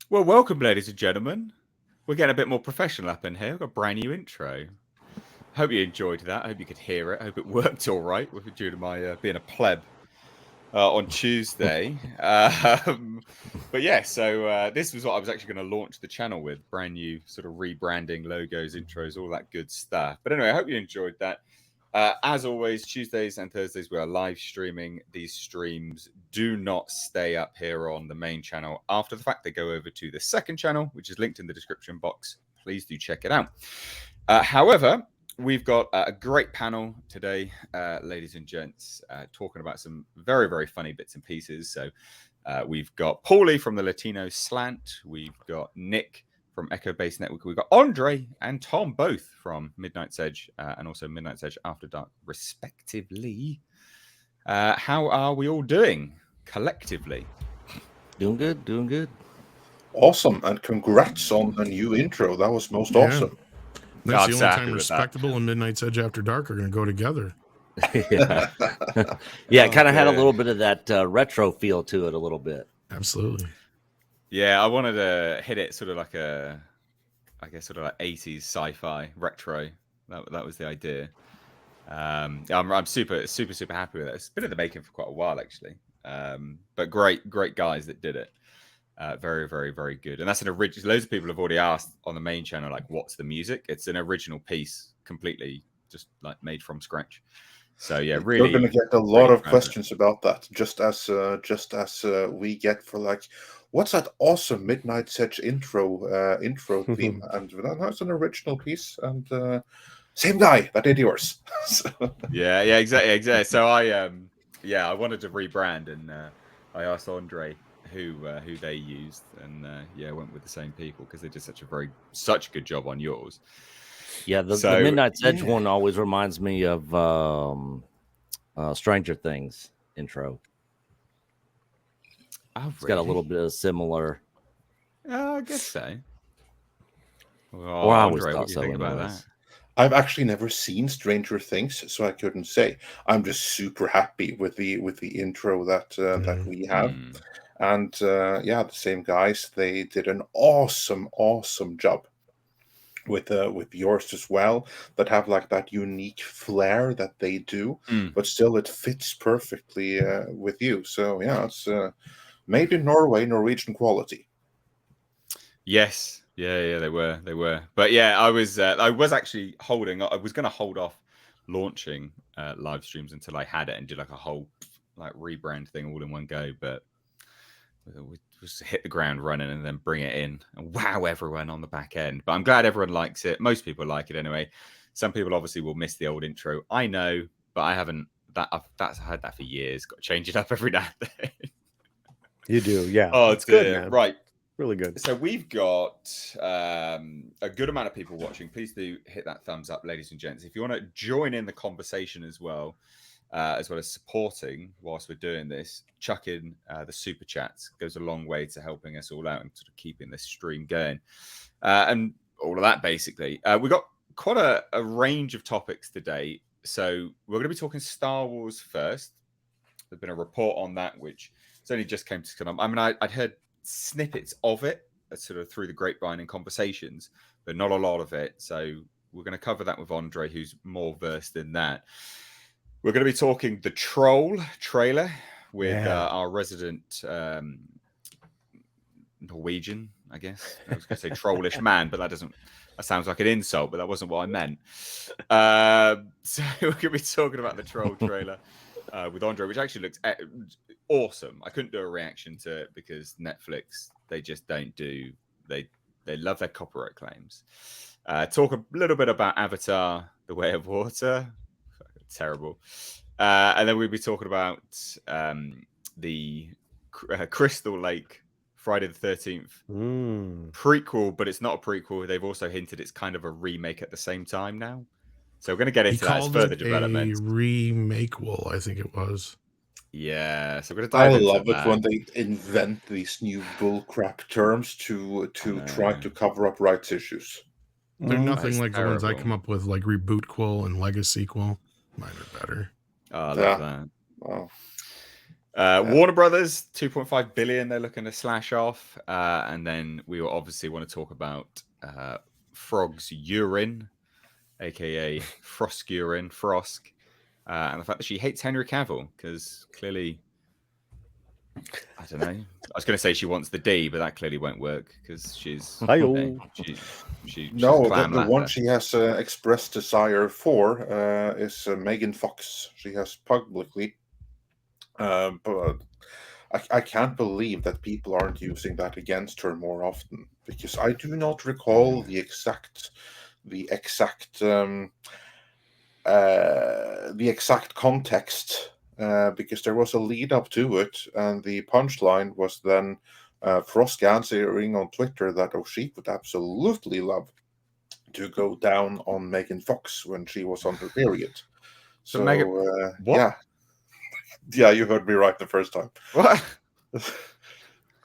Well, welcome, ladies and gentlemen. We're getting a bit more professional up in here. We've got a brand new intro. Hope you enjoyed that. I hope you could hear it. I hope it worked all right due to my being a pleb on Tuesday. But yeah, so this was what I was actually going to launch the channel with. Brand new sort of rebranding, logos, intros, all that good stuff. But anyway, I hope you enjoyed that. As always, Tuesdays and Thursdays, we are live streaming these streams. Do not stay up here on the main channel after the fact. They go over to the second channel, which is linked in the description box. Please do check it out. However, we've got a great panel today, ladies and gents, talking about some very, very funny bits and pieces. So we've got Paulie from the Latino Slant. We've got Nick from Echo Base Network. We've got Andre and Tom, both from Midnight's Edge and also Midnight's Edge After Dark, respectively. How are we all doing collectively? Doing good, doing good. Awesome, and congrats on the new intro. That was most awesome. That's the only time Respectable and Midnight's Edge After Dark are going to go together. Yeah, it kind of had a little bit of that retro feel to it a little bit. Absolutely. Yeah, I wanted to hit it sort of like I guess sort of like 80s sci-fi retro. That was the idea. I'm super happy with it. It's been in the making for quite a while, actually. But great guys that did it. Very, very, very good. And that's an original. Loads of people have already asked on the main channel, like, what's the music? It's an original piece, completely just like made from scratch. So yeah, really. You're going to get a lot of questions about that, just as we get for like, what's that awesome Midnight's Edge intro theme? And that's an original piece, and same guy that did yours. yeah, exactly. So I wanted to rebrand, and I asked Andre who they used, and went with the same people because they did such a good job on yours. Yeah, the Midnight's Edge one always reminds me of Stranger Things intro. Oh, it's got a little bit of similar. I guess so. Well, I always thought so. About that? I've actually never seen Stranger Things, so I couldn't say. I'm just super happy with the intro that we have. And the same guys, they did an awesome job with yours as well, that have like that unique flair that they do, but still it fits perfectly with you. So yeah, it's made in Norway, Norwegian quality. Yes, yeah, they were. But yeah, I was actually holding. I was going to hold off launching live streams until I had it and did like a whole like rebrand thing all in one go, but we just hit the ground running and then bring it in and wow everyone on the back end. But I'm glad everyone likes it. Most people like it anyway. Some people obviously will miss the old intro. I know, but I haven't. I've had that for years. Got to change it up every now and then. You do, yeah. Oh, it's good, man. Right. Really good. So we've got a good amount of people watching. Please do hit that thumbs up, ladies and gents. If you want to join in the conversation as well as supporting whilst we're doing this, chuck in the super chats. Goes a long way to helping us all out and sort of keeping this stream going. And all of that, basically. We've got quite a range of topics today. So we're going to be talking Star Wars first. There's been a report on that, which it's only just came to come. I mean, I'd heard snippets of it sort of through the grapevine and conversations, but not a lot of it. So we're going to cover that with Andre, who's more versed in that. We're going to be talking the Troll trailer with our resident Norwegian, I guess. I was going to say trollish man, but that sounds like an insult, but that wasn't what I meant. So we're going to be talking about the Troll trailer with Andre, which actually looks awesome. I couldn't do a reaction to it because Netflix, they just don't do, they love their copyright claims. Talk a little bit about Avatar, The Way of Water. Terrible. And then we'll be talking about the Crystal Lake Friday the 13th prequel, but it's not a prequel. They've also hinted it's kind of a remake at the same time now. So we're going to get into that as further development. Remake-will, I think it was. Yeah, so we're going to dive into that. I love it when they invent these new bullcrap terms to try to cover up rights issues. They're nothing like the ones I come up with, like Reboot-quel and Legacy-quel. Mine are better. Oh, I love that. Warner Brothers, 2.5 billion they're looking to slash off. And then we will obviously want to talk about Frog's urine, aka FROSK urine, FROSK, and the fact that she hates Henry Cavill because clearly, I don't know. I was going to say she wants the D, but that clearly won't work because she's Hi-yo. she's No, clam the one lapper. she has expressed desire for is Megan Fox. She has publicly, but I can't believe that people aren't using that against her more often, because I do not recall the exact context, because there was a lead up to it, and the punchline was then Frosk answering on Twitter that she would absolutely love to go down on Megan Fox when she was on her period. So Megan, what? Yeah, you heard me right the first time. What?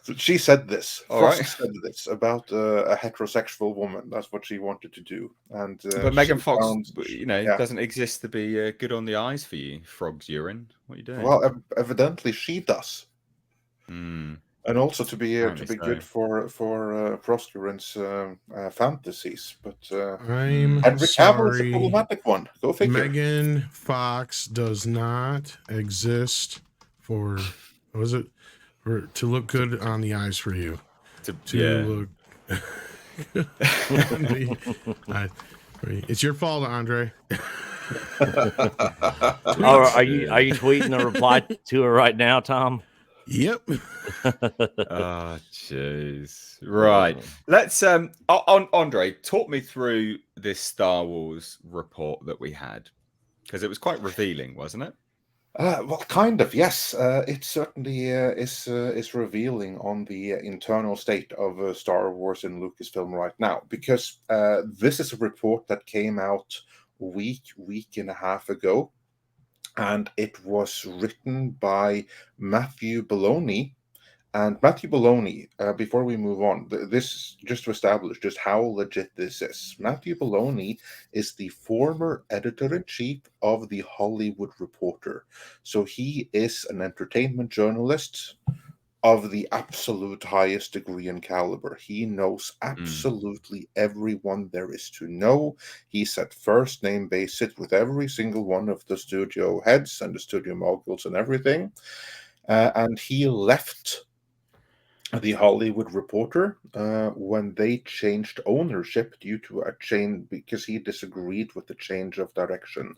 So she said this. All Frost right. said this about a heterosexual woman. That's what she wanted to do. And But Megan she Fox, found, doesn't exist to be good on the eyes for you. Frog's urine. What are you doing? well, evidently she does. Mm. And also to be Apparently good for Proscurin's fantasies. But I'm Henry Cavill is a sorry. problematic one. Go figure. Megan Fox does not exist for, what was it? To look good on the eyes for you. To look. It's your fault, Andre. Oh, are you tweeting a reply to her right now, Tom? Yep. Oh, jeez. Right. Let's Andre, talk me through this Star Wars report that we had, because it was quite revealing, wasn't it? Well, kind of, yes. It certainly is revealing on the internal state of Star Wars and Lucasfilm right now, because this is a report that came out week and a half ago, and it was written by Matthew Belloni. And Matthew Belloni, before we move on, this just to establish just how legit this is. Matthew Belloni is the former editor-in-chief of The Hollywood Reporter. So he is an entertainment journalist of the absolute highest degree and caliber. He knows absolutely everyone there is to know. He's at first name basis with every single one of the studio heads and the studio moguls and everything. And he left The Hollywood Reporter when they changed ownership due to a change, because he disagreed with the change of direction.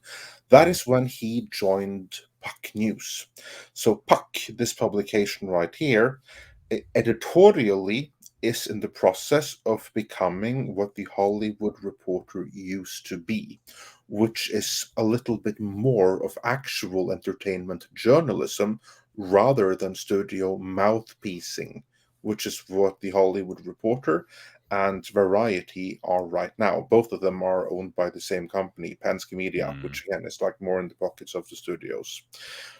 That is when he joined Puck News. So Puck, this publication right here, editorially is in the process of becoming what The Hollywood Reporter used to be, which is a little bit more of actual entertainment journalism rather than studio mouthpiecing, which is what The Hollywood Reporter and Variety are right now. Both of them are owned by the same company, Penske Media, which again is like more in the pockets of the studios.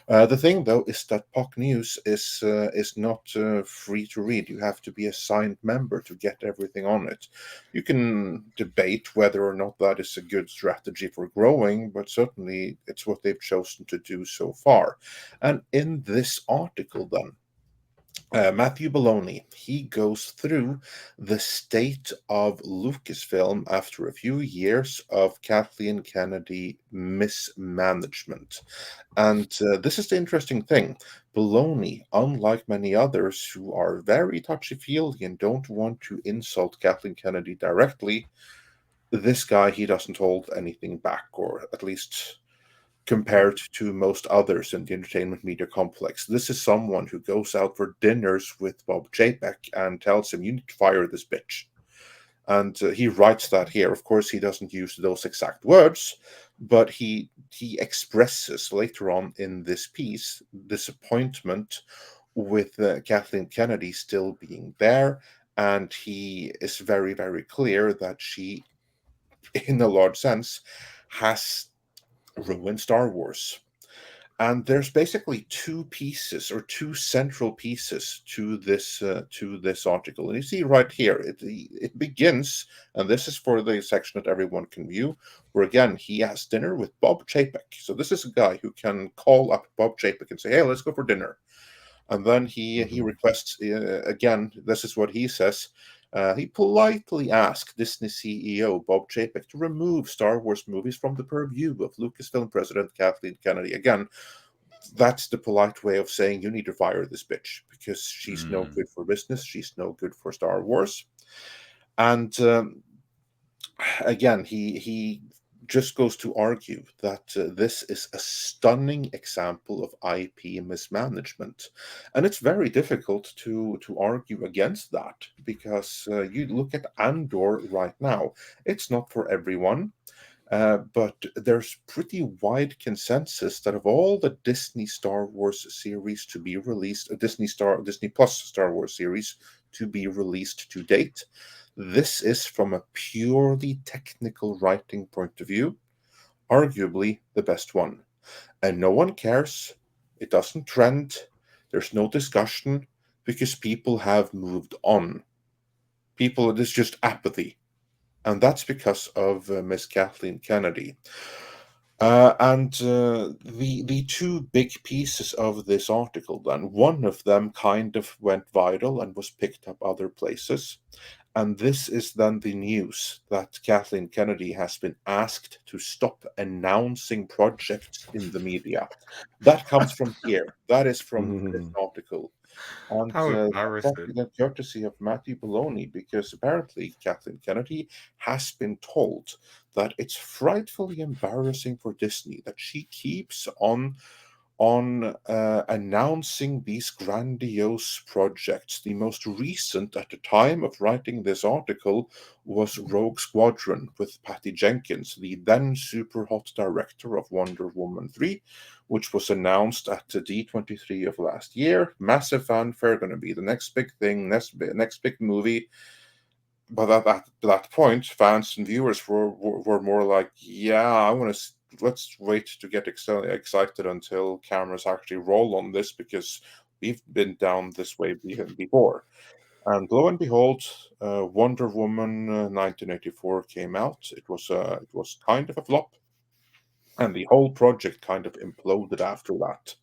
The thing, though, is that Puck News is not free to read. You have to be a signed member to get everything on it. You can debate whether or not that is a good strategy for growing, but certainly it's what they've chosen to do so far. And in this article, then, Matthew Belloni, he goes through the state of Lucasfilm after a few years of Kathleen Kennedy mismanagement. And this is the interesting thing. Belloni, unlike many others who are very touchy-feely and don't want to insult Kathleen Kennedy directly, this guy, he doesn't hold anything back, or at least compared to most others in the entertainment media complex. This is someone who goes out for dinners with Bob Chapek and tells him, you need to fire this bitch. And he writes that here. Of course, he doesn't use those exact words, but he expresses later on in this piece disappointment with Kathleen Kennedy still being there. And he is very, very clear that she, in a large sense, has ruined Star Wars. And there's basically two pieces or two central pieces to this article. And you see right here, it begins, and this is for the section that everyone can view, where again he has dinner with Bob Chapek. So this is a guy who can call up Bob Chapek and say, "Hey, let's go for dinner." And then he requests again. This is what he says. He politely asked Disney CEO Bob Chapek to remove Star Wars movies from the purview of Lucasfilm president Kathleen Kennedy. Again, that's the polite way of saying you need to fire this bitch because she's no good for business. She's no good for Star Wars. And again, he just goes to argue that this is a stunning example of IP mismanagement. And it's very difficult to argue against that because you look at Andor right now. It's not for everyone. But there's pretty wide consensus that of all the Disney Star Wars series to be released, Disney Plus Star Wars series to be released to date, this is from a purely technical writing point of view, arguably the best one. And no one cares. It doesn't trend. There's no discussion because people have moved on. There's just apathy. And that's because of Miss Kathleen Kennedy. The two big pieces of this article, then, one of them kind of went viral and was picked up other places. And this is then the news that Kathleen Kennedy has been asked to stop announcing projects in the media. That comes from here. That is from this article. And How that's embarrassing. the courtesy of Matthew Baloney, because apparently Kathleen Kennedy has been told that it's frightfully embarrassing for Disney that she keeps on announcing these grandiose projects. The most recent at the time of writing this article was Rogue Squadron with Patty Jenkins, the then super hot director of Wonder Woman 3, which was announced at the D23 of last year. Massive fanfare, going to be the next big thing, next big movie. But at that point, fans and viewers were more like, yeah, I want to. Let's wait to get excited until cameras actually roll on this because we've been down this way before. And lo and behold, Wonder Woman 1984 came out. It was kind of a flop, and the whole project kind of imploded after that.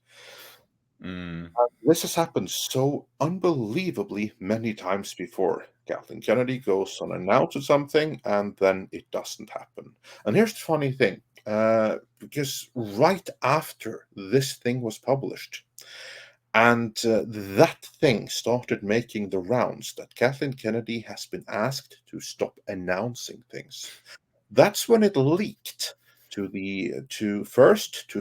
This has happened so unbelievably many times before. Kathleen Kennedy goes on announces something, and then it doesn't happen. And here's the funny thing, because right after this thing was published, and that thing started making the rounds that Kathleen Kennedy has been asked to stop announcing things. That's when it leaked to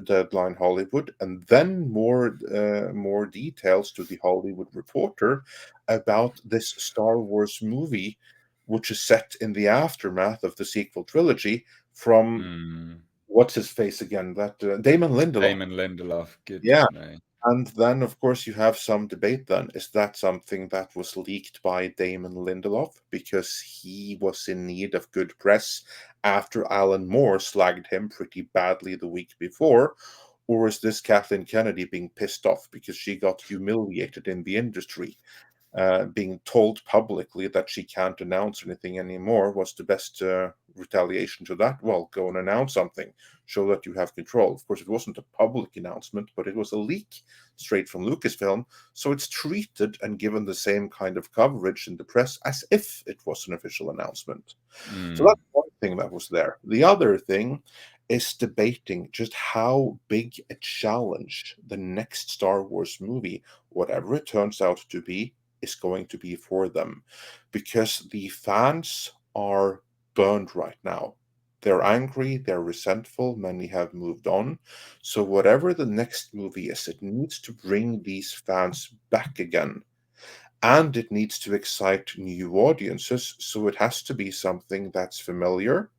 Deadline Hollywood, and then more details to the Hollywood Reporter about this Star Wars movie, which is set in the aftermath of the sequel trilogy from what's his face again? That Damon Lindelof. Damon Lindelof. Yeah. Goodness me. And then, of course, you have some debate then. Is that something that was leaked by Damon Lindelof because he was in need of good press after Alan Moore slagged him pretty badly the week before? Or is this Kathleen Kennedy being pissed off because she got humiliated in the industry? Being told publicly that she can't announce anything anymore was the best retaliation to that. Well, go and announce something, show that you have control. Of course, it wasn't a public announcement, but it was a leak straight from Lucasfilm, so it's treated and given the same kind of coverage in the press as if it was an official announcement. So that's one thing that was there. The other thing is debating just how big a challenge the next Star Wars movie, whatever it turns out to be, is going to be for them, because the fans are burned right now. They're angry, they're resentful, many have moved on. So whatever the next movie is, it needs to bring these fans back again. And it needs to excite new audiences, so it has to be something that's familiar,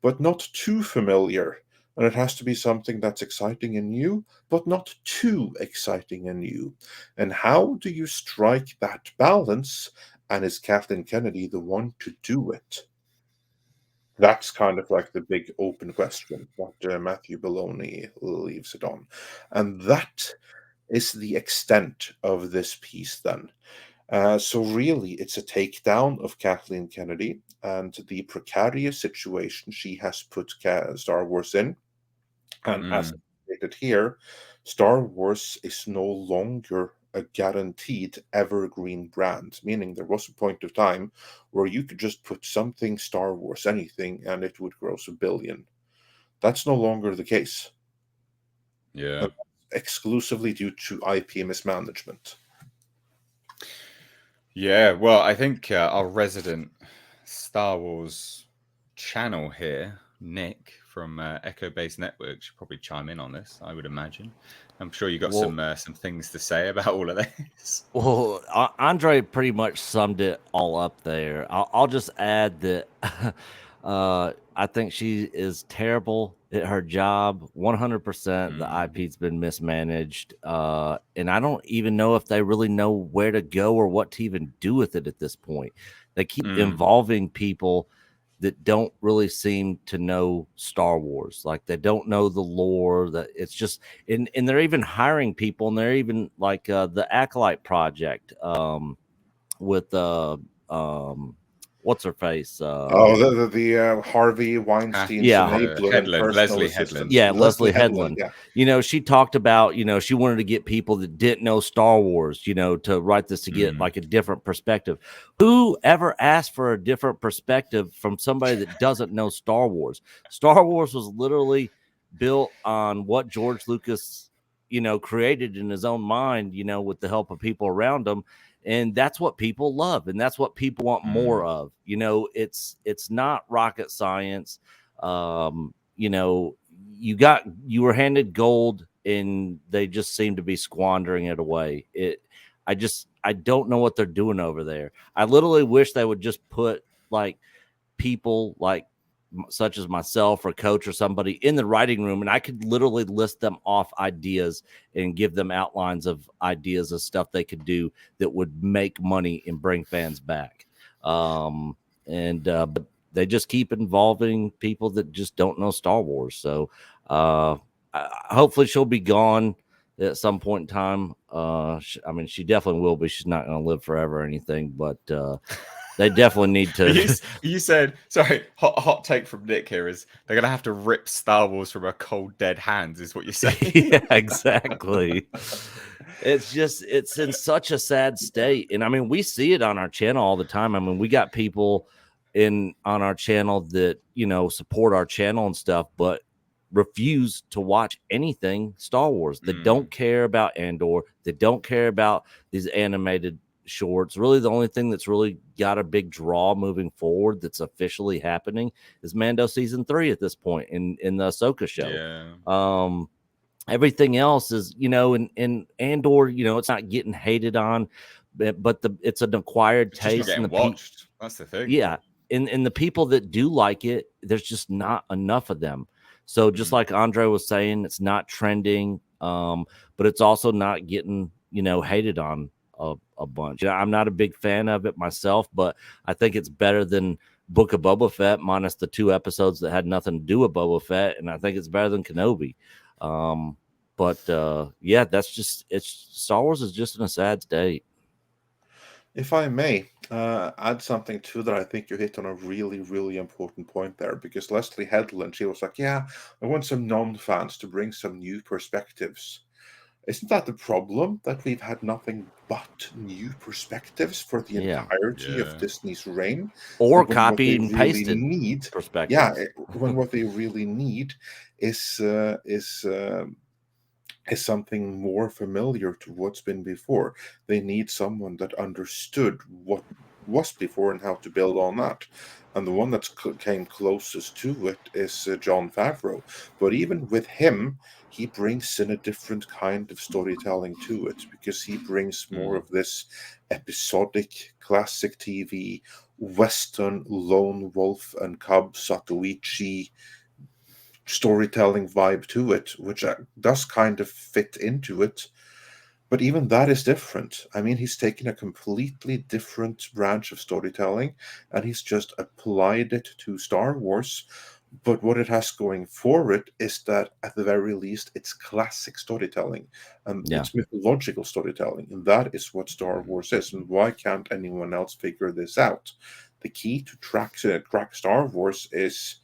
but not too familiar. And it has to be something that's exciting and new, but not too exciting and new. And how do you strike that balance? And is Kathleen Kennedy the one to do it? That's kind of like the big open question that Matthew Belloni leaves it on. And that is the extent of this piece then. So really, it's a takedown of Kathleen Kennedy and the precarious situation she has put Star Wars in. And as stated here, Star Wars is no longer a guaranteed evergreen brand, meaning there was a point of time where you could just put something Star Wars, anything, and it would gross $1 billion. That's no longer the case. Yeah. Exclusively due to IP mismanagement. Yeah, well, I think our resident Star Wars channel here, Nick from Echo Base Network, should probably chime in on this, I would imagine. I'm sure you got some things to say about all of this. Well, Andre pretty much summed it all up there. I'll just add that I think she is terrible at her job. 100% the IP's been mismanaged. And I don't even know if they really know where to go or what to even do with it at this point. They keep involving people that don't really seem to know Star Wars. Like they don't know the lore. That it's just and they're even hiring people, and they're even like the Acolyte Project with what's her face? The Harvey Weinstein's enabler and personal Leslie assistant. Headland. Yeah, Leslie Headland. Yeah. You know, she talked about, you know, she wanted to get people that didn't know Star Wars, you know, to write this to get like a different perspective. Who ever asked for a different perspective from somebody that doesn't know Star Wars? Star Wars was literally built on what George Lucas, you know, created in his own mind, you know, with the help of people around him. And that's what people love, and that's what people want more of. You know, it's not rocket science. You know, you were handed gold, and they just seem to be squandering it away. I don't know what they're doing over there. I literally wish they would just put like people like such as myself or coach or somebody in the writing room, and I could literally list them off ideas and give them outlines of ideas of stuff they could do that would make money and bring fans back. But they just keep involving people that just don't know Star Wars. So hopefully she'll be gone at some point in time. I mean, she definitely will be. She's not going to live forever or anything, but they definitely need to. You said, sorry, hot take from Nick here is they're going to have to rip Star Wars from her cold, dead hands, is what you're saying. Yeah, exactly. It's in such a sad state. And I mean, we see it on our channel all the time. I mean, we got people on our channel that, you know, support our channel and stuff, but refuse to watch anything Star Wars. They don't care about Andor. They don't care about these animated shorts. Really, the only thing that's really got a big draw moving forward that's officially happening is Mando season 3 at this point in the Ahsoka show. Yeah. Everything else is, you know, in Andor, you know, it's not getting hated on, but it's an acquired taste. Just not getting watched. That's the thing. Yeah, and the people that do like it, there's just not enough of them. So just like Andre was saying, it's not trending, but it's also not getting, you know, hated on a bunch. You know, I'm not a big fan of it myself, but I think it's better than Book of Boba Fett, minus the 2 episodes that had nothing to do with Boba Fett, and I think it's better than Kenobi. Yeah, it's Star Wars is just in a sad state. If I may add something to that, I think you hit on a really, really important point there, because Leslie Headland, she was like, yeah, I want some non-fans to bring some new perspectives. Isn't that the problem, that we've had nothing but new perspectives for the entirety of Disney's reign? Or copied and pasted perspectives. Yeah, when what they really need is something more familiar to what's been before. They need someone that understood what was before and how to build on that. And the one that came closest to it is Jon Favreau. But even with him, he brings in a different kind of storytelling to it, because he brings more of this episodic, classic TV, Western, lone wolf and cub, Satoichi storytelling vibe to it, which does kind of fit into it. But even that is different. I mean, he's taken a completely different branch of storytelling and he's just applied it to Star Wars. But what it has going for it is that, at the very least, it's classic storytelling. It's mythological storytelling. And that is what Star Wars is. And why can't anyone else figure this out? The key to crack Star Wars is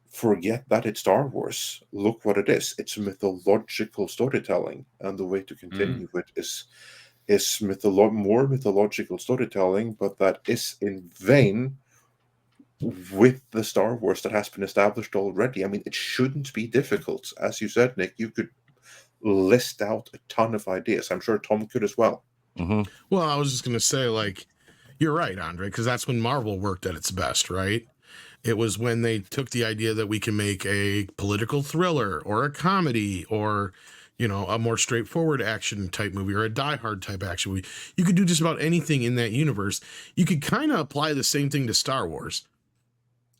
forget that it's Star Wars. Look what it is. It's mythological storytelling. And the way to continue it is more mythological storytelling, but that is in vain with the Star Wars that has been established already. I mean, it shouldn't be difficult. As you said, Nick, you could list out a ton of ideas. I'm sure Tom could as well. Well, I was just going to say, like, you're right, Andre, because that's when Marvel worked at its best, right? It was when they took the idea that we can make a political thriller or a comedy or, you know, a more straightforward action type movie or a Die Hard type action movie. You could do just about anything in that universe. You could kind of apply the same thing to Star Wars.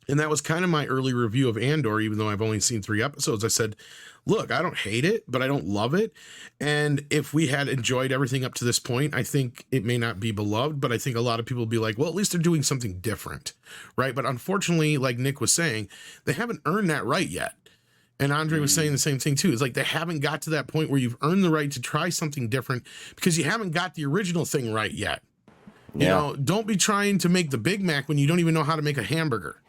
And that was kind of my early review of Andor, even though I've only seen 3 episodes. I said, look, I don't hate it, but I don't love it. And if we had enjoyed everything up to this point, I think it may not be beloved, but I think a lot of people will be like, well, at least they're doing something different, right? But unfortunately, like Nick was saying, they haven't earned that right yet. And Andre was saying the same thing too. It's like they haven't got to that point where you've earned the right to try something different because you haven't got the original thing right yet. You know, don't be trying to make the Big Mac when you don't even know how to make a hamburger.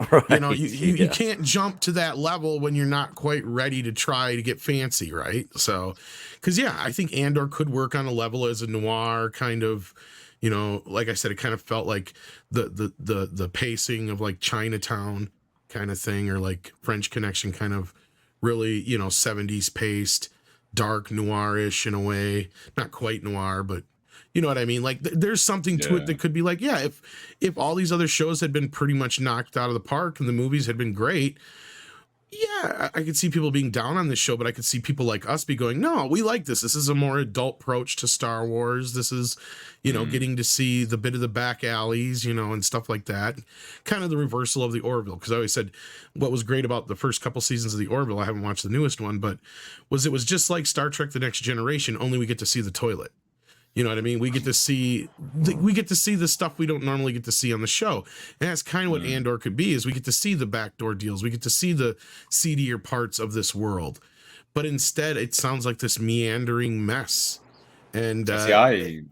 Right. You know, you can't jump to that level when you're not quite ready to try to get fancy, right? So, because I think Andor could work on a level as a noir kind of, you know, like I said, it kind of felt like the pacing of like Chinatown kind of thing, or like French Connection, kind of really, you know, 70s paced, dark noirish in a way, not quite noir, but you know what I mean? Like there's something to it that could be like, if all these other shows had been pretty much knocked out of the park and the movies had been great, I could see people being down on this show, but I could see people like us be going, no, we like this. This is a more adult approach to Star Wars. This is, you know, getting to see the bit of the back alleys, you know, and stuff like that. Kind of the reversal of the Orville. Because I always said what was great about the first couple seasons of the Orville, I haven't watched the newest one, but it was just like Star Trek The Next Generation, only we get to see the toilet. You know what I mean? We get to see the stuff we don't normally get to see on the show. And that's kind of what Andor could be, is we get to see the backdoor deals. We get to see the seedier parts of this world. But instead, it sounds like this meandering mess. And I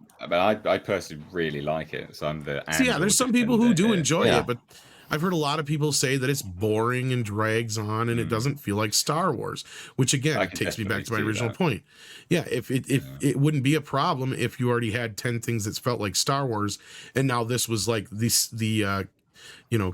personally really like it. So I'm the there's some people who do enjoy it, but I've heard a lot of people say that it's boring and drags on and it doesn't feel like Star Wars, which again takes me back to my original point. Yeah, if it wouldn't be a problem if you already had 10 things that felt like Star Wars, and now this was like the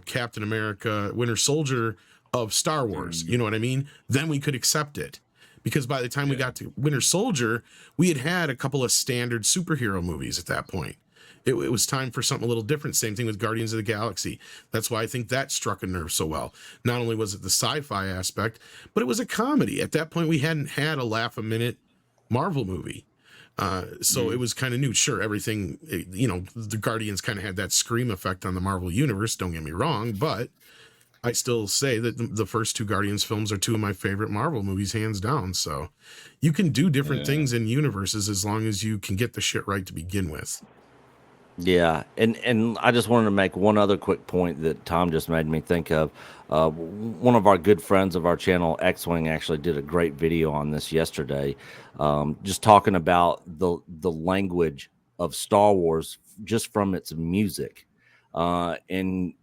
Captain America Winter Soldier of Star Wars. You know what I mean? Then we could accept it. Because by the time we got to Winter Soldier, we had a couple of standard superhero movies at that point. It was time for something a little different. Same thing with Guardians of the Galaxy. That's why I think that struck a nerve so well. Not only was it the sci-fi aspect, but it was a comedy. At that point, we hadn't had a laugh-a-minute Marvel movie. So it was kind of new. Sure, everything, the Guardians kind of had that Scream effect on the Marvel Universe, don't get me wrong, but I still say that the first 2 Guardians films are 2 of my favorite Marvel movies, hands down. So you can do different things in universes as long as you can get the shit right to begin with. Yeah, and I just wanted to make one other quick point that Tom just made me think of. One of our good friends of our channel, X-Wing, actually did a great video on this yesterday, just talking about the language of Star Wars just from its music. And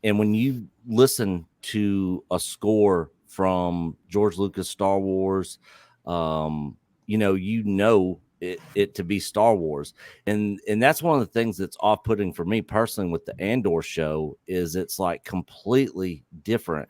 when you listen to a score from George Lucas Star Wars, you know it to be Star Wars, and that's one of the things that's off-putting for me personally with the Andor show, is it's like completely different.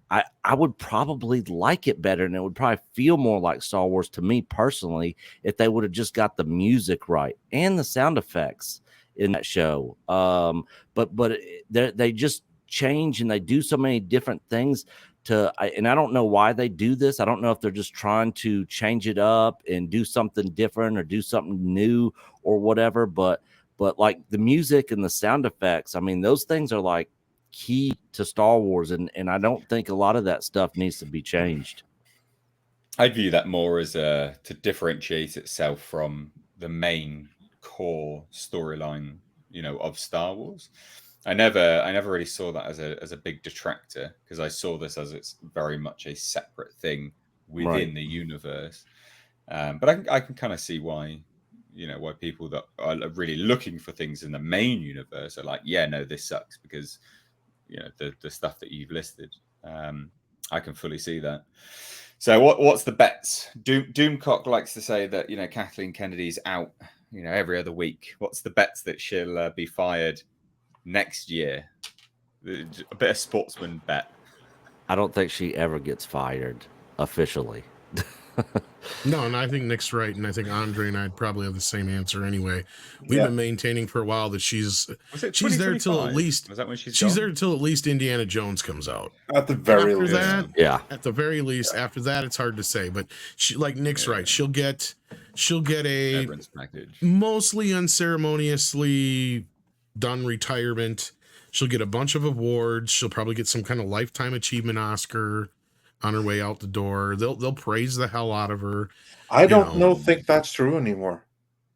I would probably like it better, and it would probably feel more like Star Wars to me personally if they would have just got the music right and the sound effects in that show. But they just change and they do so many different things and I don't know why they do this. I don't know if they're just trying to change it up and do something different or do something new or whatever, but like the music and the sound effects, I mean, those things are like key to Star Wars, and I don't think a lot of that stuff needs to be changed. I'd view that more as to differentiate itself from the main core storyline, of Star Wars. I never really saw that as a big detractor, because I saw this as it's very much a separate thing within the universe. But I can kind of see why, why people that are really looking for things in the main universe are like, yeah, no, this sucks, because the stuff that you've listed. I can fully see that. So what's the bets? Doomcock likes to say that Kathleen Kennedy's out every other week. What's the bets that she'll be fired next year? A bit of sportsman bet. I don't think she ever gets fired officially. No, and I think Nick's right, and I think Andre and I'd probably have the same answer anyway. We've been maintaining for a while that she's there till at least was that when she's there till at least Indiana Jones comes out. At the very after least. that, Yeah. At the very least, after that, it's hard to say. But she, like Nick's right, she'll get a package. mostly unceremoniously done retirement. She'll get a bunch of awards. She'll probably get some kind of lifetime achievement Oscar on her way out the door. They'll praise the hell out of her. I don't think that's true anymore.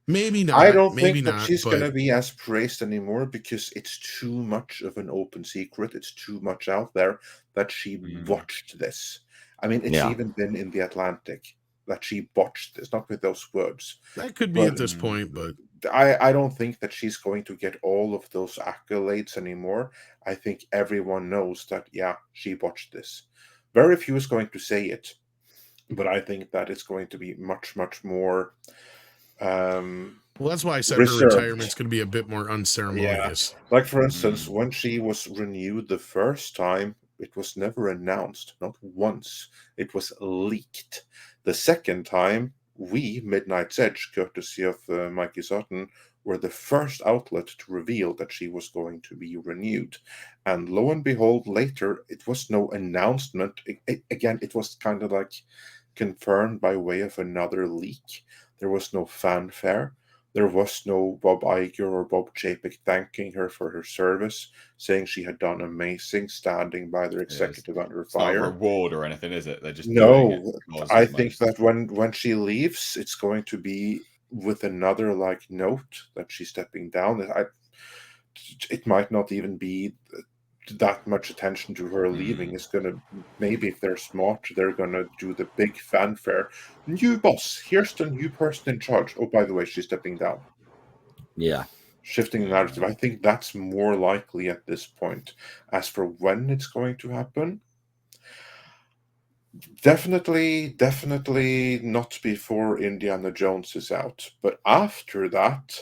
Maybe not. I don't maybe think that not, she's but going to be as praised anymore, because it's too much of an open secret. It's too much out there that she botched this. I mean, it's even been in the Atlantic that she botched this, not with those words. That could be at this point, but I don't think that she's going to get all of those accolades anymore. I think everyone knows that, yeah, she botched this. Very few is going to say it, but I think that it's going to be much, much more. Well, that's why I said reserved. Her retirement's going to be a bit more unceremonious. Yeah. Like, for instance, when she was renewed the first time, it was never announced, not once. It was leaked. The second time, we, Midnight's Edge, courtesy of Mikey Sutton, were the first outlet to reveal that she was going to be renewed. And lo and behold, later, it was no announcement. Again, it was kind of like confirmed by way of another leak. There was no fanfare. There was no Bob Iger or Bob Chapek thanking her for her service, saying she had done amazing, standing by their executive under fire. It's not a reward or anything, is it? They're just I think that when she leaves, it's going to be with another note that she's stepping down. It might not even be that much attention to her leaving. Is going to, maybe if they're smart, they're going to do the big fanfare. New boss, here's the new person in charge. Oh, by the way, she's stepping down. Yeah. Shifting the narrative. I think that's more likely at this point. As for when it's going to happen, definitely not before Indiana Jones is out. But after that,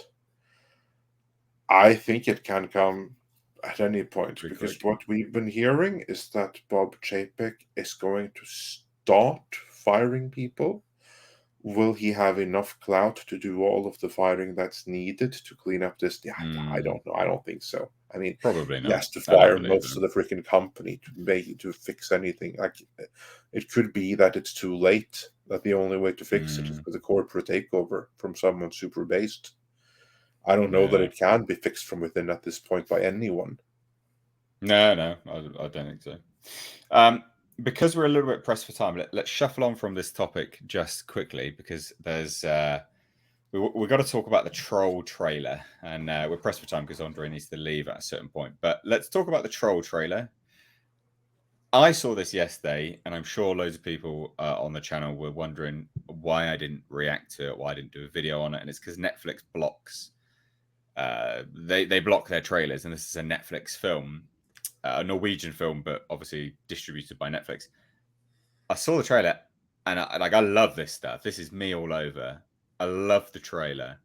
I think it can come at any point, because what we've been hearing is that Bob Chapek is going to start firing people. Will he have enough clout to do all of the firing that's needed to clean up this? Yeah, I don't know. I don't think so. I mean, probably not. He has to fire most of the freaking company to fix anything. Like, it could be that it's too late. That the only way to fix it is with a corporate takeover from someone super based. I don't know that it can be fixed from within at this point by anyone. No, I don't think so. Because we're a little bit pressed for time, let's shuffle on from this topic just quickly, because there's we've got to talk about the Troll trailer, and we're pressed for time because Andre needs to leave at a certain point. But let's talk about the Troll trailer. I saw this yesterday, and I'm sure loads of people on the channel were wondering why I didn't react to it, why I didn't do a video on it, and it's because Netflix blocks. They block their trailers, and this is a Netflix film, a Norwegian film, but obviously distributed by Netflix. I saw the trailer, and I love this stuff. This is me all over. I love the trailer.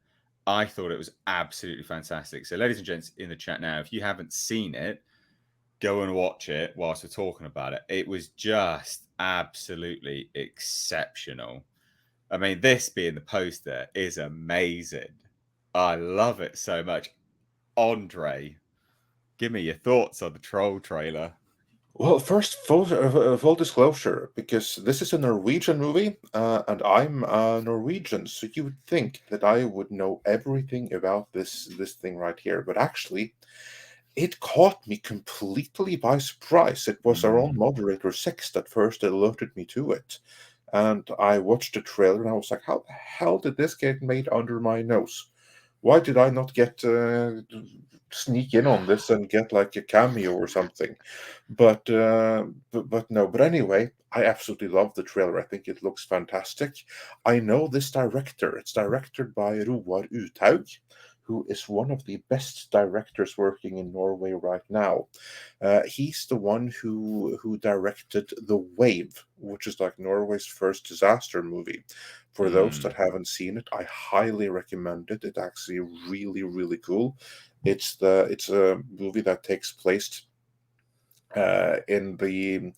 I thought it was absolutely fantastic. So, ladies and gents in the chat now, if you haven't seen it, go and watch it whilst we're talking about it. It was just absolutely exceptional. I mean, this being the poster is amazing. I love it so much. Andre, give me your thoughts on the Troll trailer. Well, first, full disclosure, because this is a Norwegian movie, and I'm Norwegian, so you would think that I would know everything about this thing right here. But actually, it caught me completely by surprise. It was our own moderator, Sex, that first alerted me to it. and I watched the trailer, and I was like, how the hell did this get made under my nose? Why did I not get sneak in on this and get like a cameo or something? But no. But anyway, I absolutely love the trailer. I think it looks fantastic. I know this director. It's directed by Roar Uthaug, who is one of the best directors working in Norway right now. He's the one who directed The Wave, which is like Norway's first disaster movie. For those that haven't seen it, I highly recommend it. It's actually really, really cool. It's a movie that takes place in the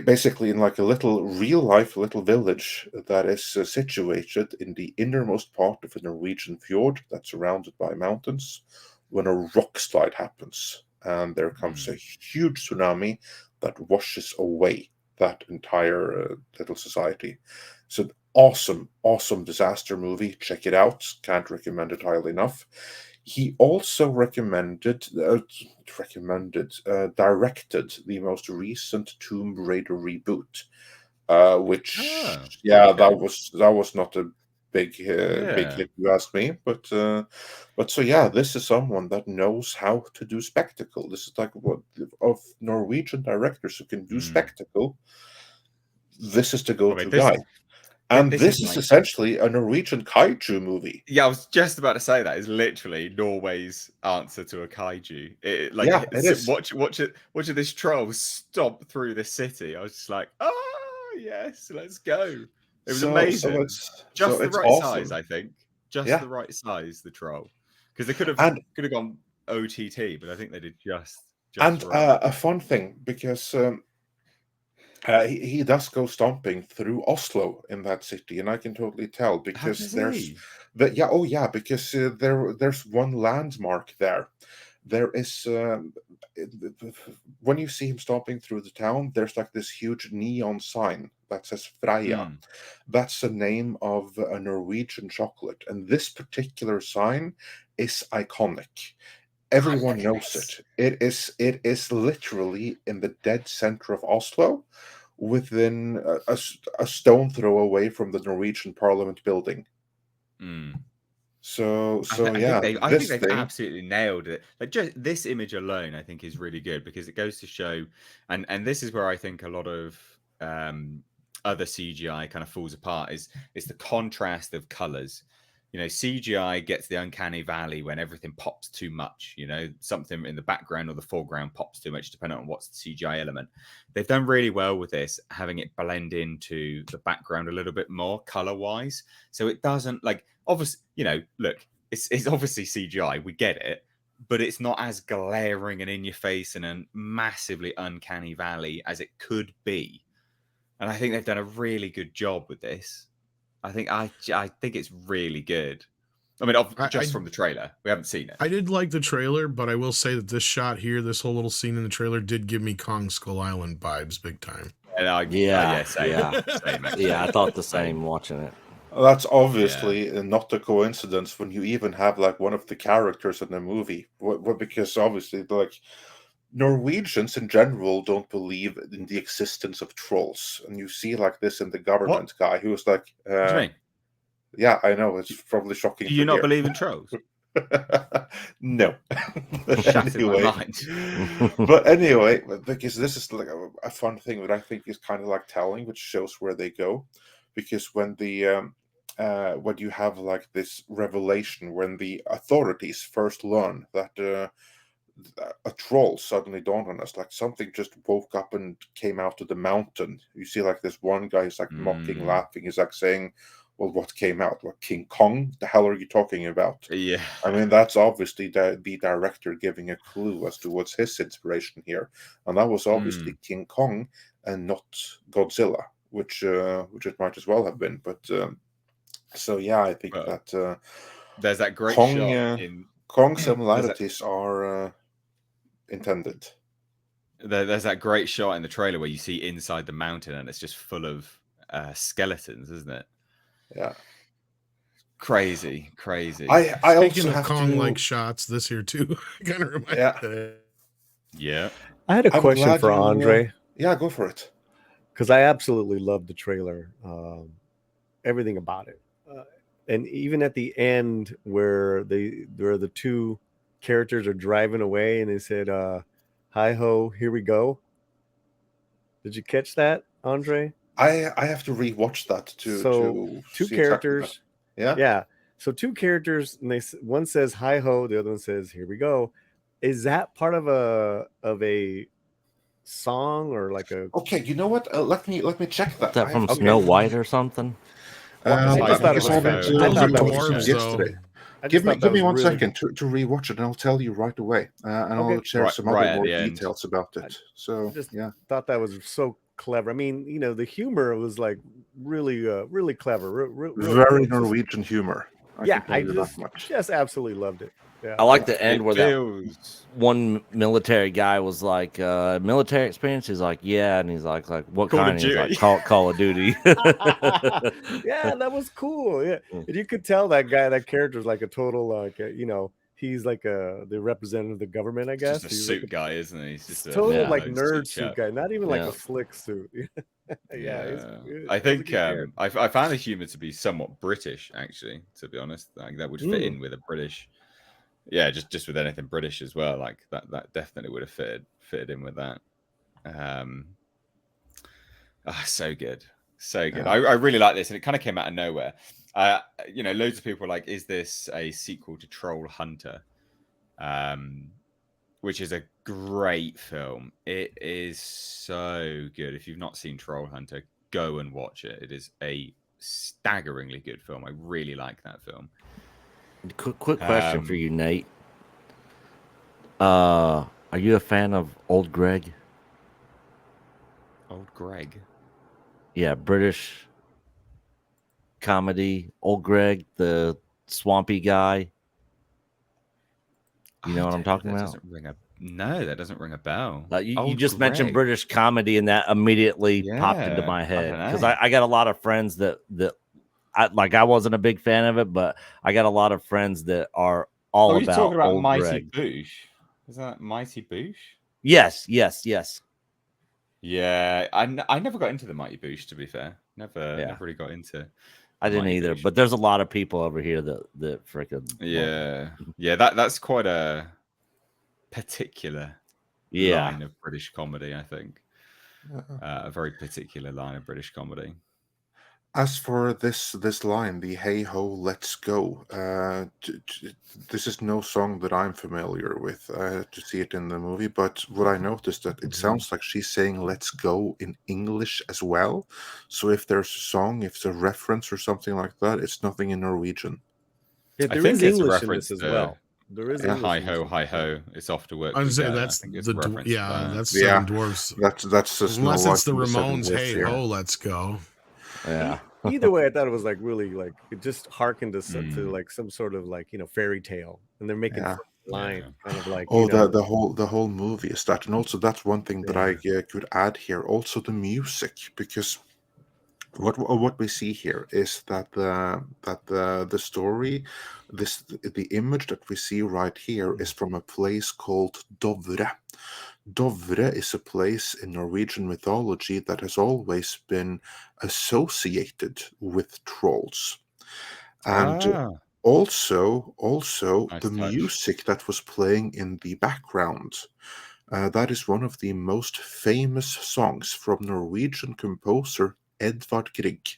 basically in like a little real life little village that is situated in the innermost part of a Norwegian fjord that's surrounded by mountains, when a rock slide happens and there comes a huge tsunami that washes away that entire little society. So awesome disaster movie. Check it out. Can't recommend it highly enough. He also directed the most recent Tomb Raider reboot, which that was not a big hit, you ask me. But so yeah, this is someone that knows how to do spectacle. This is like what of Norwegian directors who can do spectacle. This is the go-to guy. And this is essentially a Norwegian kaiju movie. Yeah, I was just about to say that is literally Norway's answer to a kaiju. It is. Watching this troll stomp through the city. I was just like, oh yes, let's go. It was amazing. It's the right awesome size, I think. Just the right size, the troll. Because they could have gone OTT, but I think they did just and right. A fun thing, because he does go stomping through Oslo in that city, and I can totally tell because because there's one landmark there. There is when you see him stomping through the town, there's like this huge neon sign that says Freya. That's the name of a Norwegian chocolate, and this particular sign is iconic. Everyone knows it. It is literally in the dead center of Oslo, within a stone throw away from the Norwegian Parliament building. So I think they've absolutely nailed it. Like, just this image alone, I think, is really good because it goes to show, and this is where I think a lot of other CGI kind of falls apart. Is the contrast of colors. You know, CGI gets the uncanny valley when everything pops too much. You know, something in the background or the foreground pops too much, depending on what's the CGI element. They've done really well with this, having it blend into the background a little bit more color-wise. So it doesn't, like, obviously, you know, look, it's obviously CGI. We get it. But it's not as glaring and in your face and a massively uncanny valley as it could be. And I think they've done a really good job with this. I think it's really good. I mean, from the trailer, we haven't seen it. I did like the trailer, but I will say that this shot here, this whole little scene in the trailer, did give me Kong Skull Island vibes, big time. And same, I thought the same watching it. That's obviously not a coincidence when you even have like one of the characters in the movie. Because obviously, like, Norwegians in general don't believe in the existence of trolls, and you see like this in the government guy who was like, what do you mean? Yeah, I know, it's probably shocking. Do you not believe in trolls? No. Anyway. My mind. But anyway, because this is like a fun thing that I think is kind of like telling, which shows where they go. Because when when you have like this revelation, when the authorities first learn that a troll suddenly dawned on us, like something just woke up and came out of the mountain. You see like this one guy is like mocking, laughing. He's like saying, well, what came out? Like King Kong? The hell are you talking about? Yeah. I mean, that's obviously the director giving a clue as to what's his inspiration here. And that was obviously King Kong and not Godzilla, which it might as well have been. But so yeah, I think that there's that great Kong, shot in Kong similarities are intended. There's that great shot in the trailer where you see inside the mountain and it's just full of skeletons, isn't it? Yeah. Crazy. I Speaking also of have Kong like shots this here too. Kind of reminds Yeah. I had a question for Andre. Yeah, go for it. because I absolutely loved the trailer, everything about it, and even at the end where the two characters are driving away and they said, "Hi ho, here we go." Did you catch that, Andre? I have to rewatch that to Two see exactly characters, that. Yeah. yeah. So two characters, and one says "Hi ho," the other one says "Here we go." Is that part of a song or like a? Okay, you know what? Let me check that. Is that from I- Snow White or something? I just thought it was because fantastic. I Those didn't are do was this dwarves, yesterday. I Give just me thought that give me was one really second to rewatch it, and I'll tell you right away, and Okay. I'll share some Right other at more the end. details about it. So just yeah, thought that was so clever. I mean, the humor was like really clever. very Norwegian humor. I Yeah, can tell I you that much. just absolutely loved it. Yeah. I like the end It where that feels. one military guy was like, military experience. He's like, yeah, and he's like what Call of kind? He's like, Duty. Call of Duty. Yeah, that was cool. Yeah, and you could tell that character is like a total he's like the representative of the government, I guess. Just a He's suit like guy, isn't he? He's just a total Yeah. like known nerd suit chap. guy, not even like Yeah. a slick suit. Yeah, I think I found the humor to be somewhat British, actually. To be honest, like that would fit in with a British. Yeah, just with anything British as well. Like that definitely would have fitted in with that. So good, so good. Yeah. I really like this, and it kind of came out of nowhere. Loads of people are like, "Is this a sequel to Troll Hunter?" Which is a great film. It is so good. If you've not seen Troll Hunter, go and watch it. It is a staggeringly good film. I really like that film. Quick question for you, Nate. Are you a fan of Old Greg? Old Greg. Yeah, British comedy. Old Greg, the swampy guy. You know what I'm talking about? No, that doesn't ring a bell. Like you Old just mentioned Greg. British comedy, and that immediately popped into Yeah, my I head dunno. because I got a lot of friends that I wasn't a big fan of it, but I got a lot of friends that are all you're about talking about Old Mighty Greg. Boosh. Isn't that Mighty Boosh? Yes. Yeah, I never got into the Mighty Boosh, to be fair. Never really got into. I didn't Mighty either, Boosh. but there's a lot of people over here that freaking Yeah. That's quite a particular line of British comedy, I think. A very particular line of British comedy. As for this line, the "Hey ho, let's go," this is no song that I'm familiar with. I had to see it in the movie, but what I noticed that it sounds like she's saying "let's go" in English as well. So if there's a song, if it's a reference or something like that, it's nothing in Norwegian. Yeah, I there think is it's a English in reference this as to well. There is English. hi in this ho, as hi well. ho. It's off to work. I was we say go. that's I think it's a reference to that. that's Yeah. Seven Dwarfs. That's just Unless no it's the like Seven Ramones, Dwarfs "Hey here. ho, let's go." Yeah. Either way, I thought it was like really like it just harkened to like some sort of like fairy tale, and they're making Yeah. fun of the line kind of like the whole movie is that, and also that's one thing that I could add here. Also the music, because what we see here is that the story, the image that we see right here is from a place called Dovre. Dovre is a place in Norwegian mythology that has always been associated with trolls. And also Nice the touch. music that was playing in the background. That is one of the most famous songs from Norwegian composer Edvard Grieg.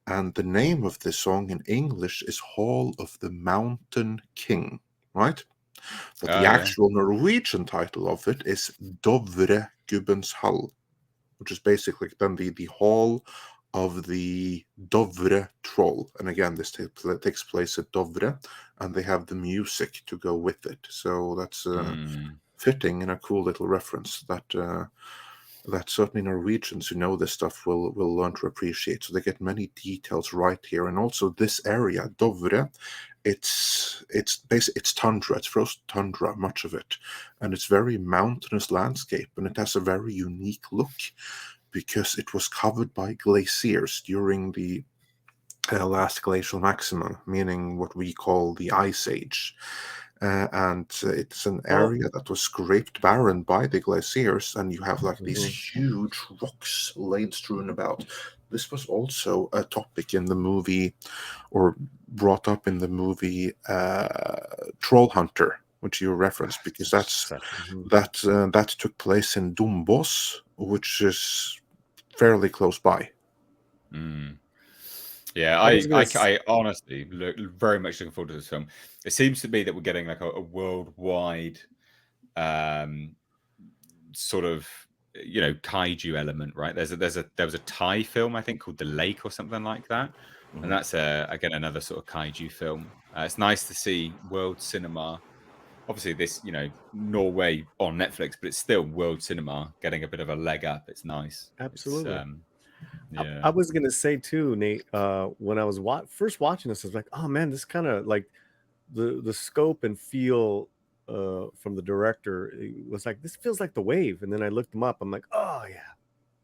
And the name of the song in English is Hall of the Mountain King, right? But the actual Norwegian title of it is Dovre Gubbens Hall, which is basically then the hall of the Dovre troll. And again, this takes place at Dovre, and they have the music to go with it. So that's fitting and a cool little reference that certainly Norwegians who know this stuff will learn to appreciate. So they get many details right here. And also this area, Dovre, it's tundra, it's frozen tundra, much of it. And it's very mountainous landscape, and it has a very unique look because it was covered by glaciers during the last glacial maximum, meaning what we call the Ice Age. and it's an area that was scraped barren by the glaciers, and you have like these huge rocks laid strewn about. This was also a topic in the movie, or brought up in the movie Troll Hunter, which you referenced, because that took place in Dombås, which is fairly close by. Yeah, I honestly very much looking forward to this film. It seems to be that we're getting like a worldwide sort of, you know, kaiju element, right? There was a Thai film, I think, called The Lake or something like that, and that's again another sort of kaiju film. It's nice to see world cinema. Obviously, this, you know, Norway on Netflix, but it's still world cinema getting a bit of a leg up. It's nice. Absolutely. Yeah. I was gonna say too, Nate. When I was first watching this, I was like, "Oh man, this kind of like the scope and feel from the director. It was like, this feels like The Wave." And then I looked him up. I'm like, "Oh yeah,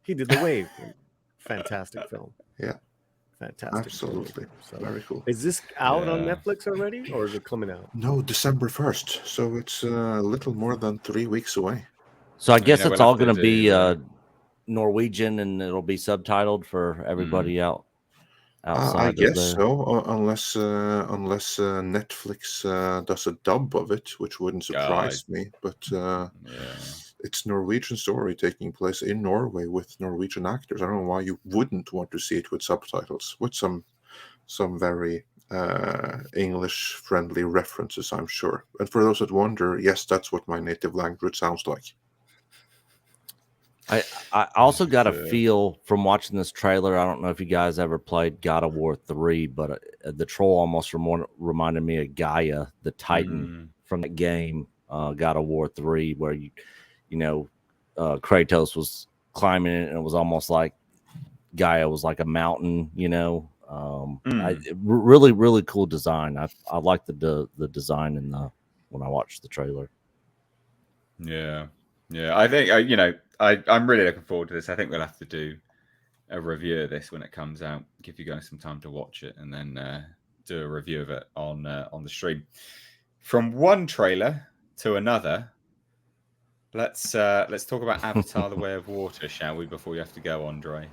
he did The Wave." Fantastic film. Yeah, fantastic. absolutely. So, Very cool. is this out on Netflix already, or is it coming out? No, December 1st. So it's a little more than 3 weeks away. So I guess know, it's we'll all have to going to be do, Norwegian, and it'll be subtitled for everybody outside I of guess there. so, unless Netflix does a dub of it, which wouldn't surprise me. But it's Norwegian story taking place in Norway with Norwegian actors. I don't know why you wouldn't want to see it with subtitles, with some very English-friendly references, I'm sure. And for those that wonder, yes, that's what my native language sounds like. I also got a feel from watching this trailer. I don't know if you guys ever played God of War 3, but the troll almost reminded me of Gaia, the Titan from that game, God of War 3, where you know, Kratos was climbing it, and it was almost like Gaia was like a mountain, you know. Really, really cool design. I like the design in when I watched the trailer. Yeah. I think you know, I'm really looking forward to this. I think we'll have to do a review of this when it comes out. Give you guys some time to watch it, and then do a review of it on the stream. From one trailer to another, let's talk about Avatar: The Way of Water, shall we? Before you have to go, Andre.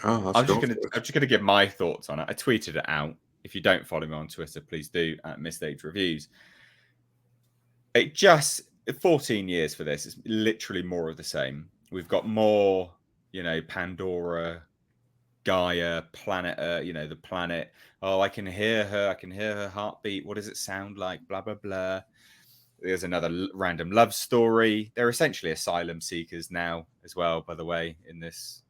Oh, I'm just gonna give my thoughts on it. I tweeted it out. If you don't follow me on Twitter, please do at Missed Reviews. It just 14 years for this. It's literally more of the same. We've got more, you know, Pandora, Gaia, planet, you know, the planet. Oh, I can hear her. I can hear her heartbeat. What does it sound like? Blah, blah, blah. There's another random love story. They're essentially asylum seekers now as well, by the way, in this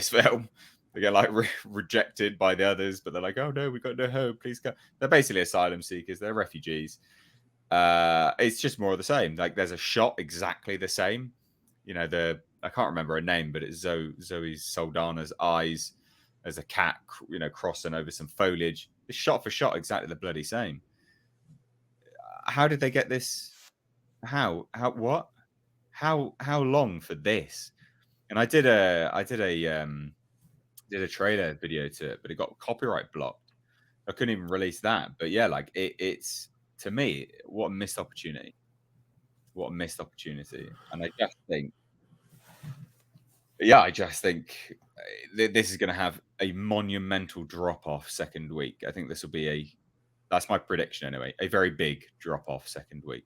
film. They get like rejected by the others, but they're like, oh no, we got no home. Please go. They're basically asylum seekers. They're refugees. It's just more of the same. Like there's a shot exactly the same. You know, I can't remember her name, but it's Zoe Saldana's eyes as a cat, you know, crossing over some foliage. It's shot for shot exactly the bloody same. How did they get this? How what? How long for this? And I did a trailer video to it, but it got copyright blocked. I couldn't even release that. But yeah, like it's, to me, what a missed opportunity. What a missed opportunity. And I just think this is going to have a monumental drop-off second week. I think this will be that's my prediction anyway, a very big drop-off second week.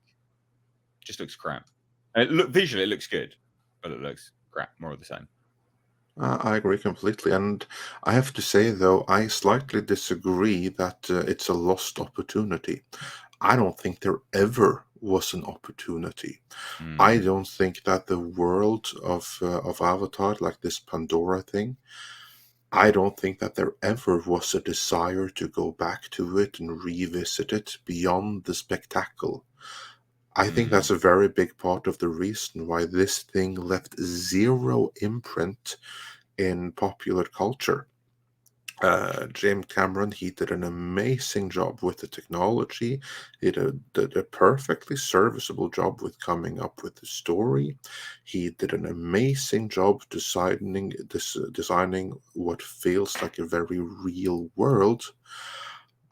Just looks crap. Visually, it looks good, but it looks crap, more of the same. I agree completely. And I have to say, though, I slightly disagree that it's a lost opportunity. I don't think there ever was an opportunity. I don't think that the world of Avatar, like this Pandora thing, I don't think that there ever was a desire to go back to it and revisit it beyond the spectacle. I think that's a very big part of the reason why this thing left zero imprint in popular culture. James Cameron, he did an amazing job with the technology. He did a perfectly serviceable job with coming up with the story. He did an amazing job designing what feels like a very real world.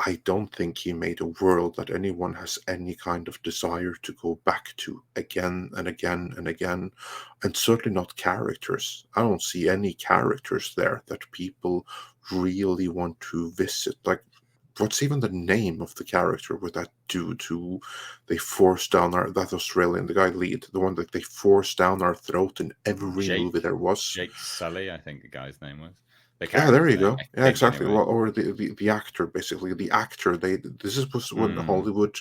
I don't think he made a world that anyone has any kind of desire to go back to again and again and again, and certainly not characters. I don't see any characters there that people really want to visit. Like, what's even the name of the character with that dude who they forced down that Australian, the guy lead, the one that they forced down our throat in every movie there was? Jake Sully, I think the guy's name was. Yeah, there you go. Yeah, exactly. Anyway. Or the actor, basically. The actor, was when Hollywood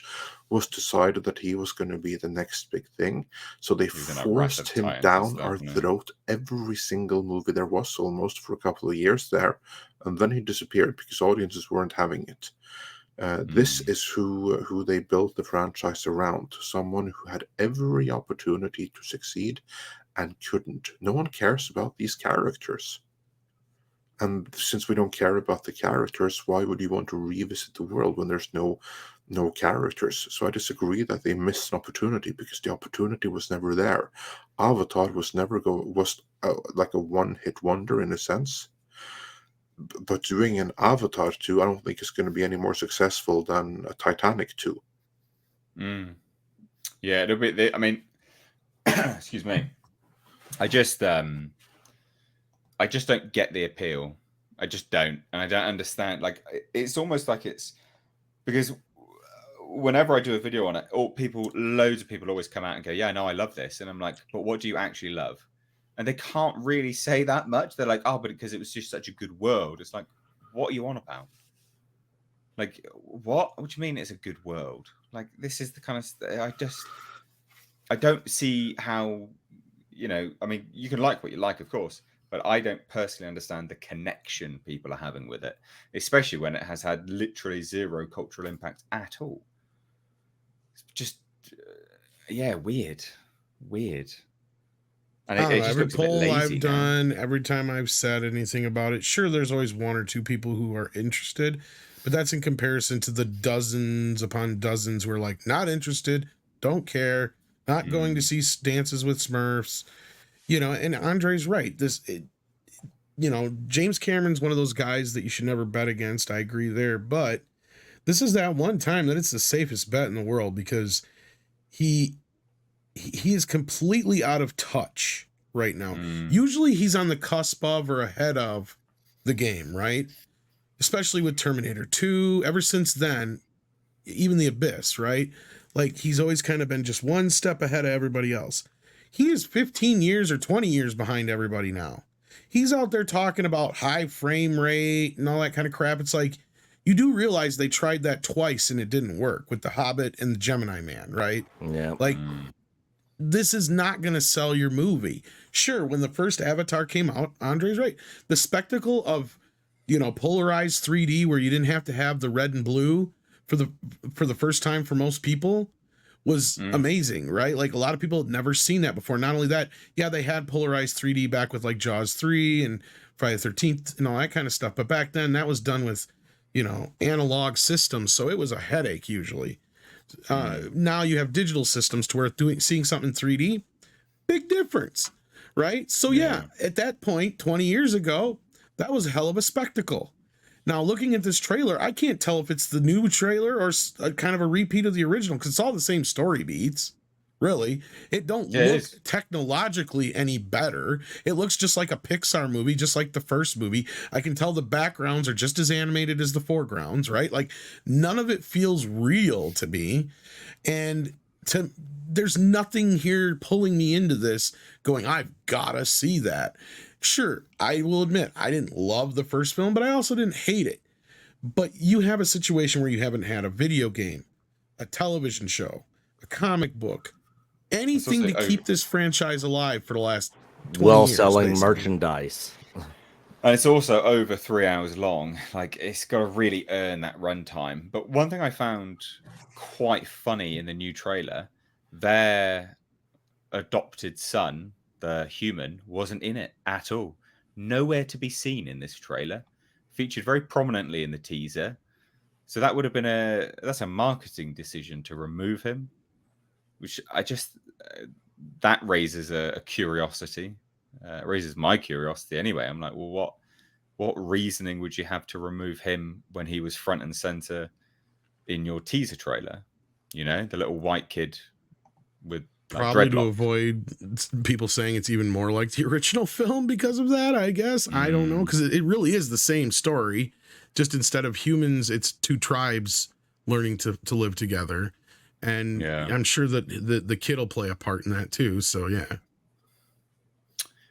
was decided that he was going to be the next big thing. So they forced him down our throat every single movie there was, almost, for a couple of years there. And then he disappeared because audiences weren't having it. This is who they built the franchise around. Someone who had every opportunity to succeed and couldn't. No one cares about these characters. And since we don't care about the characters, why would you want to revisit the world when there's no characters? So I disagree that they missed an opportunity, because the opportunity was never there. Avatar was like a one-hit wonder in a sense. But doing an Avatar 2, I don't think is going to be any more successful than a Titanic 2. Yeah, it'll be. I mean, excuse me. I just don't get the appeal. I just don't, and I don't understand. Like, it's almost like it's because whenever I do a video on it, loads of people always come out and go, "Yeah, no, I love this," and I'm like, "But what do you actually love?" And they can't really say that much. They're like, "Oh, but because it was just such a good world." It's like, what are you on about? Like, what? What do you mean it's a good world? Like, this is the kind of I don't see how. I mean, you can like what you like, of course, but I don't personally understand the connection people are having with it, especially when it has had literally zero cultural impact at all. It's just, weird. And it just every looks a bit poll lazy I've done, every time I've said anything about it, sure, there's always one or two people who are interested, but that's in comparison to the dozens upon dozens who are like, not interested, don't care, not going to see Dances with Smurfs, and Andre's right. James Cameron's one of those guys that you should never bet against. I agree there, but this is that one time that it's the safest bet in the world, because he is completely out of touch right now. Usually he's on the cusp of or ahead of the game, right? Especially with Terminator 2. Ever since then, even The Abyss, right? Like, he's always kind of been just one step ahead of everybody else. He is 15 years or 20 years behind everybody now. He's out there talking about high frame rate and all that kind of crap. It's like, you do realize they tried that twice and it didn't work with The Hobbit and The Gemini Man, right? Yeah. Like, this is not going to sell your movie. Sure, when the first Avatar came out, Andre's right. The spectacle of, polarized 3D where you didn't have to have the red and blue for the first time for most people was amazing, right? Like, a lot of people had never seen that before. Not only that, yeah, they had polarized 3D back with like Jaws 3 and Friday the 13th and all that kind of stuff. But back then that was done with, analog systems. So it was a headache usually. Now you have digital systems to where seeing something in 3D, big difference, right? So yeah, at that point, 20 years ago, that was a hell of a spectacle. Now, looking at this trailer, I can't tell if it's the new trailer or kind of a repeat of the original, because it's all the same story beats, really. It don't look technologically any better. It looks just like a Pixar movie, just like the first movie. I can tell the backgrounds are just as animated as the foregrounds, right? Like, none of it feels real to me. And there's nothing here pulling me into this going, I've got to see that. Sure, I will admit, I didn't love the first film, but I also didn't hate it. But you have a situation where you haven't had a video game, a television show, a comic book, anything to keep this franchise alive for the last 20 well-selling years, merchandise. And it's also over 3 hours long. Like, it's got to really earn that runtime. But one thing I found quite funny in the new trailer, their adopted son, the human, wasn't in it at all. Nowhere to be seen in this trailer. Featured very prominently in the teaser. So that would have been that's a marketing decision to remove him, which I just that raises a curiosity. Raises my curiosity anyway. I'm like, well, what reasoning would you have to remove him when he was front and center in your teaser trailer? You know, the little white kid with probably to dreadlocks. avoid people saying it's even more like the original film because of that, I guess. I don't know, because it really is the same story, just instead of humans, it's two tribes learning to live together. And I'm sure that the kid will play a part in that too. So yeah.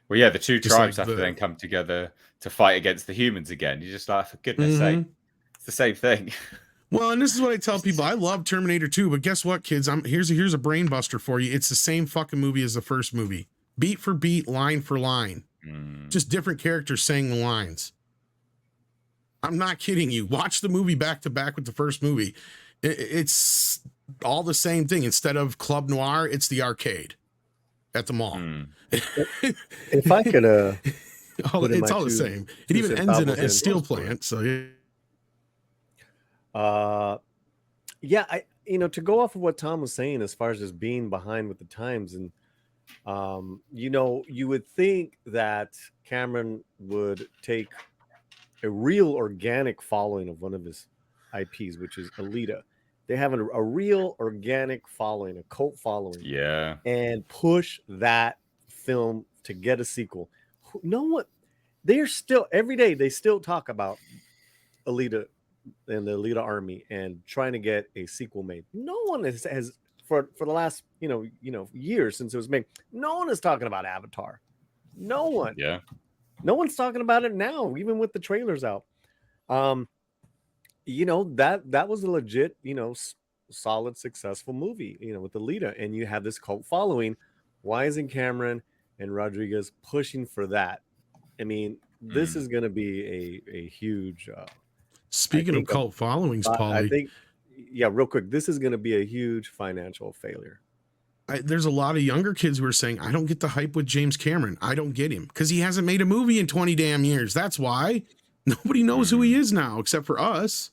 Well, yeah, the two tribes have to then come together to fight against the humans again. You're just like, for goodness sake, it's the same thing. Well, and this is what I tell people. I love Terminator 2, but guess what, kids? Here's a brain buster for you. It's the same fucking movie as the first movie. Beat for beat, line for line. Just different characters saying the lines. I'm not kidding you. Watch the movie back to back with the first movie. It's all the same thing. Instead of Club Noir, it's the arcade at the mall. If I could, it's all the same. It even ends in a steel plant. So yeah, to go off of what Tom was saying as far as just being behind with the times, and you would think that Cameron would take a real organic following of one of his IPs, which is Alita. They have a real organic following, a cult following, and push that film to get a sequel. No one, they're still every day they still talk about Alita and the Alita Army and trying to get a sequel made. No one has for the last years since it was made. No one is talking about Avatar. No one. Yeah. No one's talking about it now, even with the trailers out. That was a legit, solid, successful movie, with Alita, and you have this cult following. Why isn't Cameron and Rodriguez pushing for that? I mean, this is going to be a huge. Speaking of cult followings, Paulie, I think, real quick, this is going to be a huge financial failure. There's a lot of younger kids who are saying, I don't get the hype with James Cameron. I don't get him because he hasn't made a movie in 20 damn years. That's why nobody knows who he is now except for us.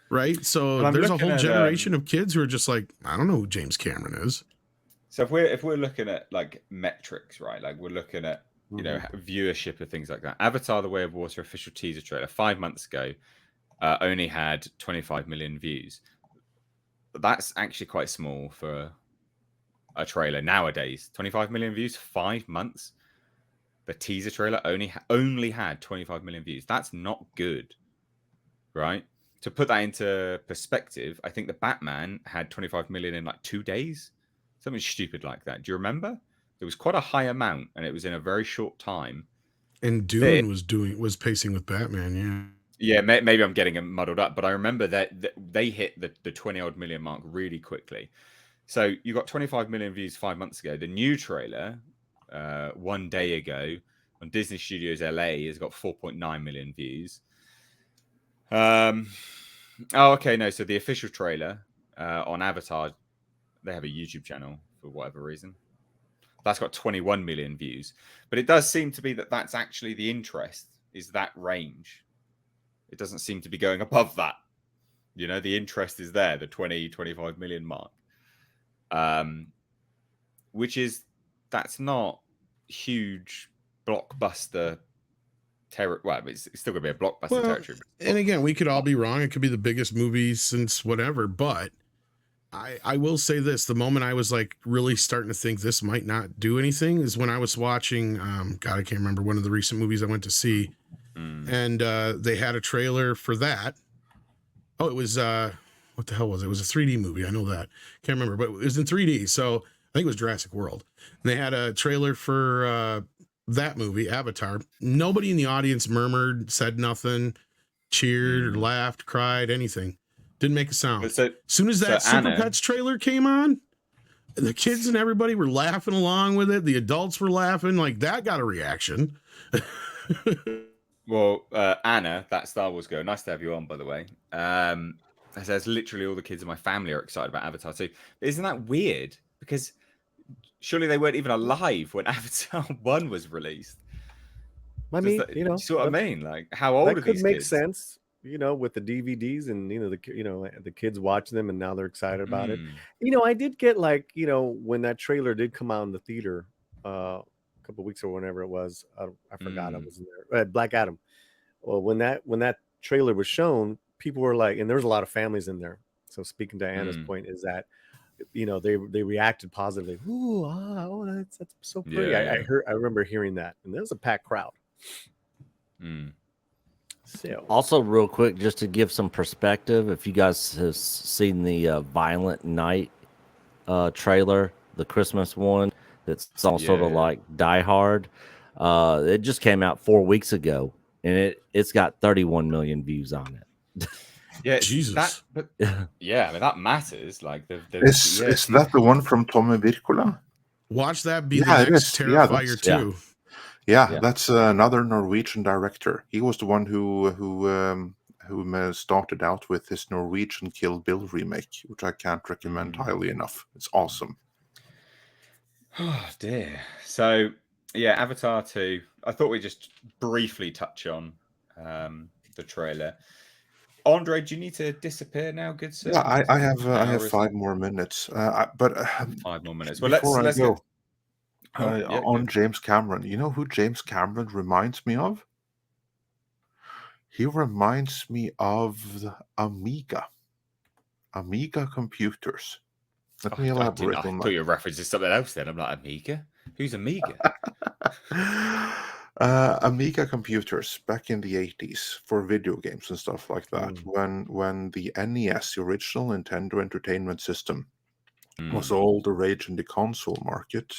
Right. So there's a whole generation of kids who are just like, I don't know who James Cameron is. So if we're looking at like metrics, right? Like we're looking at, viewership of things like that. Avatar: The Way of Water official teaser trailer 5 months ago only had 25 million views. But that's actually quite small for a trailer nowadays. 25 million views, 5 months. The teaser trailer only had 25 million views. That's not good, right? To put that into perspective, I think the Batman had 25 million in like 2 days. Something stupid like that. Do you remember? It was quite a high amount, and it was in a very short time. And Dune was pacing with Batman, yeah. Yeah, maybe I'm getting them muddled up, but I remember that they hit the 20-odd million mark really quickly. So you got 25 million views 5 months ago. The new trailer, 1 day ago, on Disney Studios LA has got 4.9 million views. Okay, no. So the official trailer on Avatar, they have a YouTube channel for whatever reason. That's got 21 million views. But it does seem to be that's actually the interest is that range. It doesn't seem to be going above that. The interest is there, the 20, 25 million mark. That's not huge blockbuster territory. Well, it's still going to be a blockbuster territory. And again, we could all be wrong. It could be the biggest movie since whatever, but I will say this. The moment I was like really starting to think this might not do anything is when I was watching, I can't remember one of the recent movies I went to see. And they had a trailer for that. Oh, it was, what the hell was it? It was a 3D movie. I know that. Can't remember, but it was in 3D. So I think it was Jurassic World. And they had a trailer for that movie, Avatar. Nobody in the audience murmured, said nothing, cheered, laughed, cried, anything. Didn't make a sound. As soon as that Super Pets trailer came on, the kids and everybody were laughing along with it. The adults were laughing. Like, that got a reaction. Well, Anna, that Star Wars girl, nice to have you on, by the way. Says literally all the kids in my family are excited about Avatar too. Isn't that weird? Because surely they weren't even alive when Avatar 1 was released. I mean, you see what I mean? Like, how old are these kids? That could make sense, with the DVDs and the kids watching them and now they're excited about it. I did get when that trailer did come out in the theater a couple of weeks or whenever it was, I forgot I was in there. Black Adam. Well, when that trailer was shown, people were like, and there was a lot of families in there. So speaking to Anna's point is that, you know, they reacted positively. Ooh, oh, that's so pretty. Yeah, yeah. I remember hearing that, and there was a packed crowd. So Also, real quick, just to give some perspective, if you guys have seen the Violent Night trailer, the Christmas one, that's all sort of like Die Hard. It just came out 4 weeks ago, and it's got 31 million views on it. Yeah, Jesus. but yeah, I mean that matters. Like Is that the one from Tommy Wirkola? Watch that be Yeah, the it next is. Yeah, Terrifier 2. Yeah, that's another Norwegian director. He was the one who started out with his Norwegian Kill Bill remake, which I can't recommend highly enough. It's awesome. Oh dear. So yeah, Avatar 2. I thought we'd just briefly touch on the trailer. Andre, do you need to disappear now, good sir? Yeah, I have 5 more minutes. But 5 more minutes. Well, before let's I go, go. on James Cameron. You know who James Cameron reminds me of? He reminds me of the Amiga computers. Let me elaborate on that. I thought you were referencing something else then. I'm like, Amiga? Who's Amiga? Amiga computers back in the 80s for video games and stuff like that. When the NES, the original Nintendo Entertainment System, was all the rage in the console market,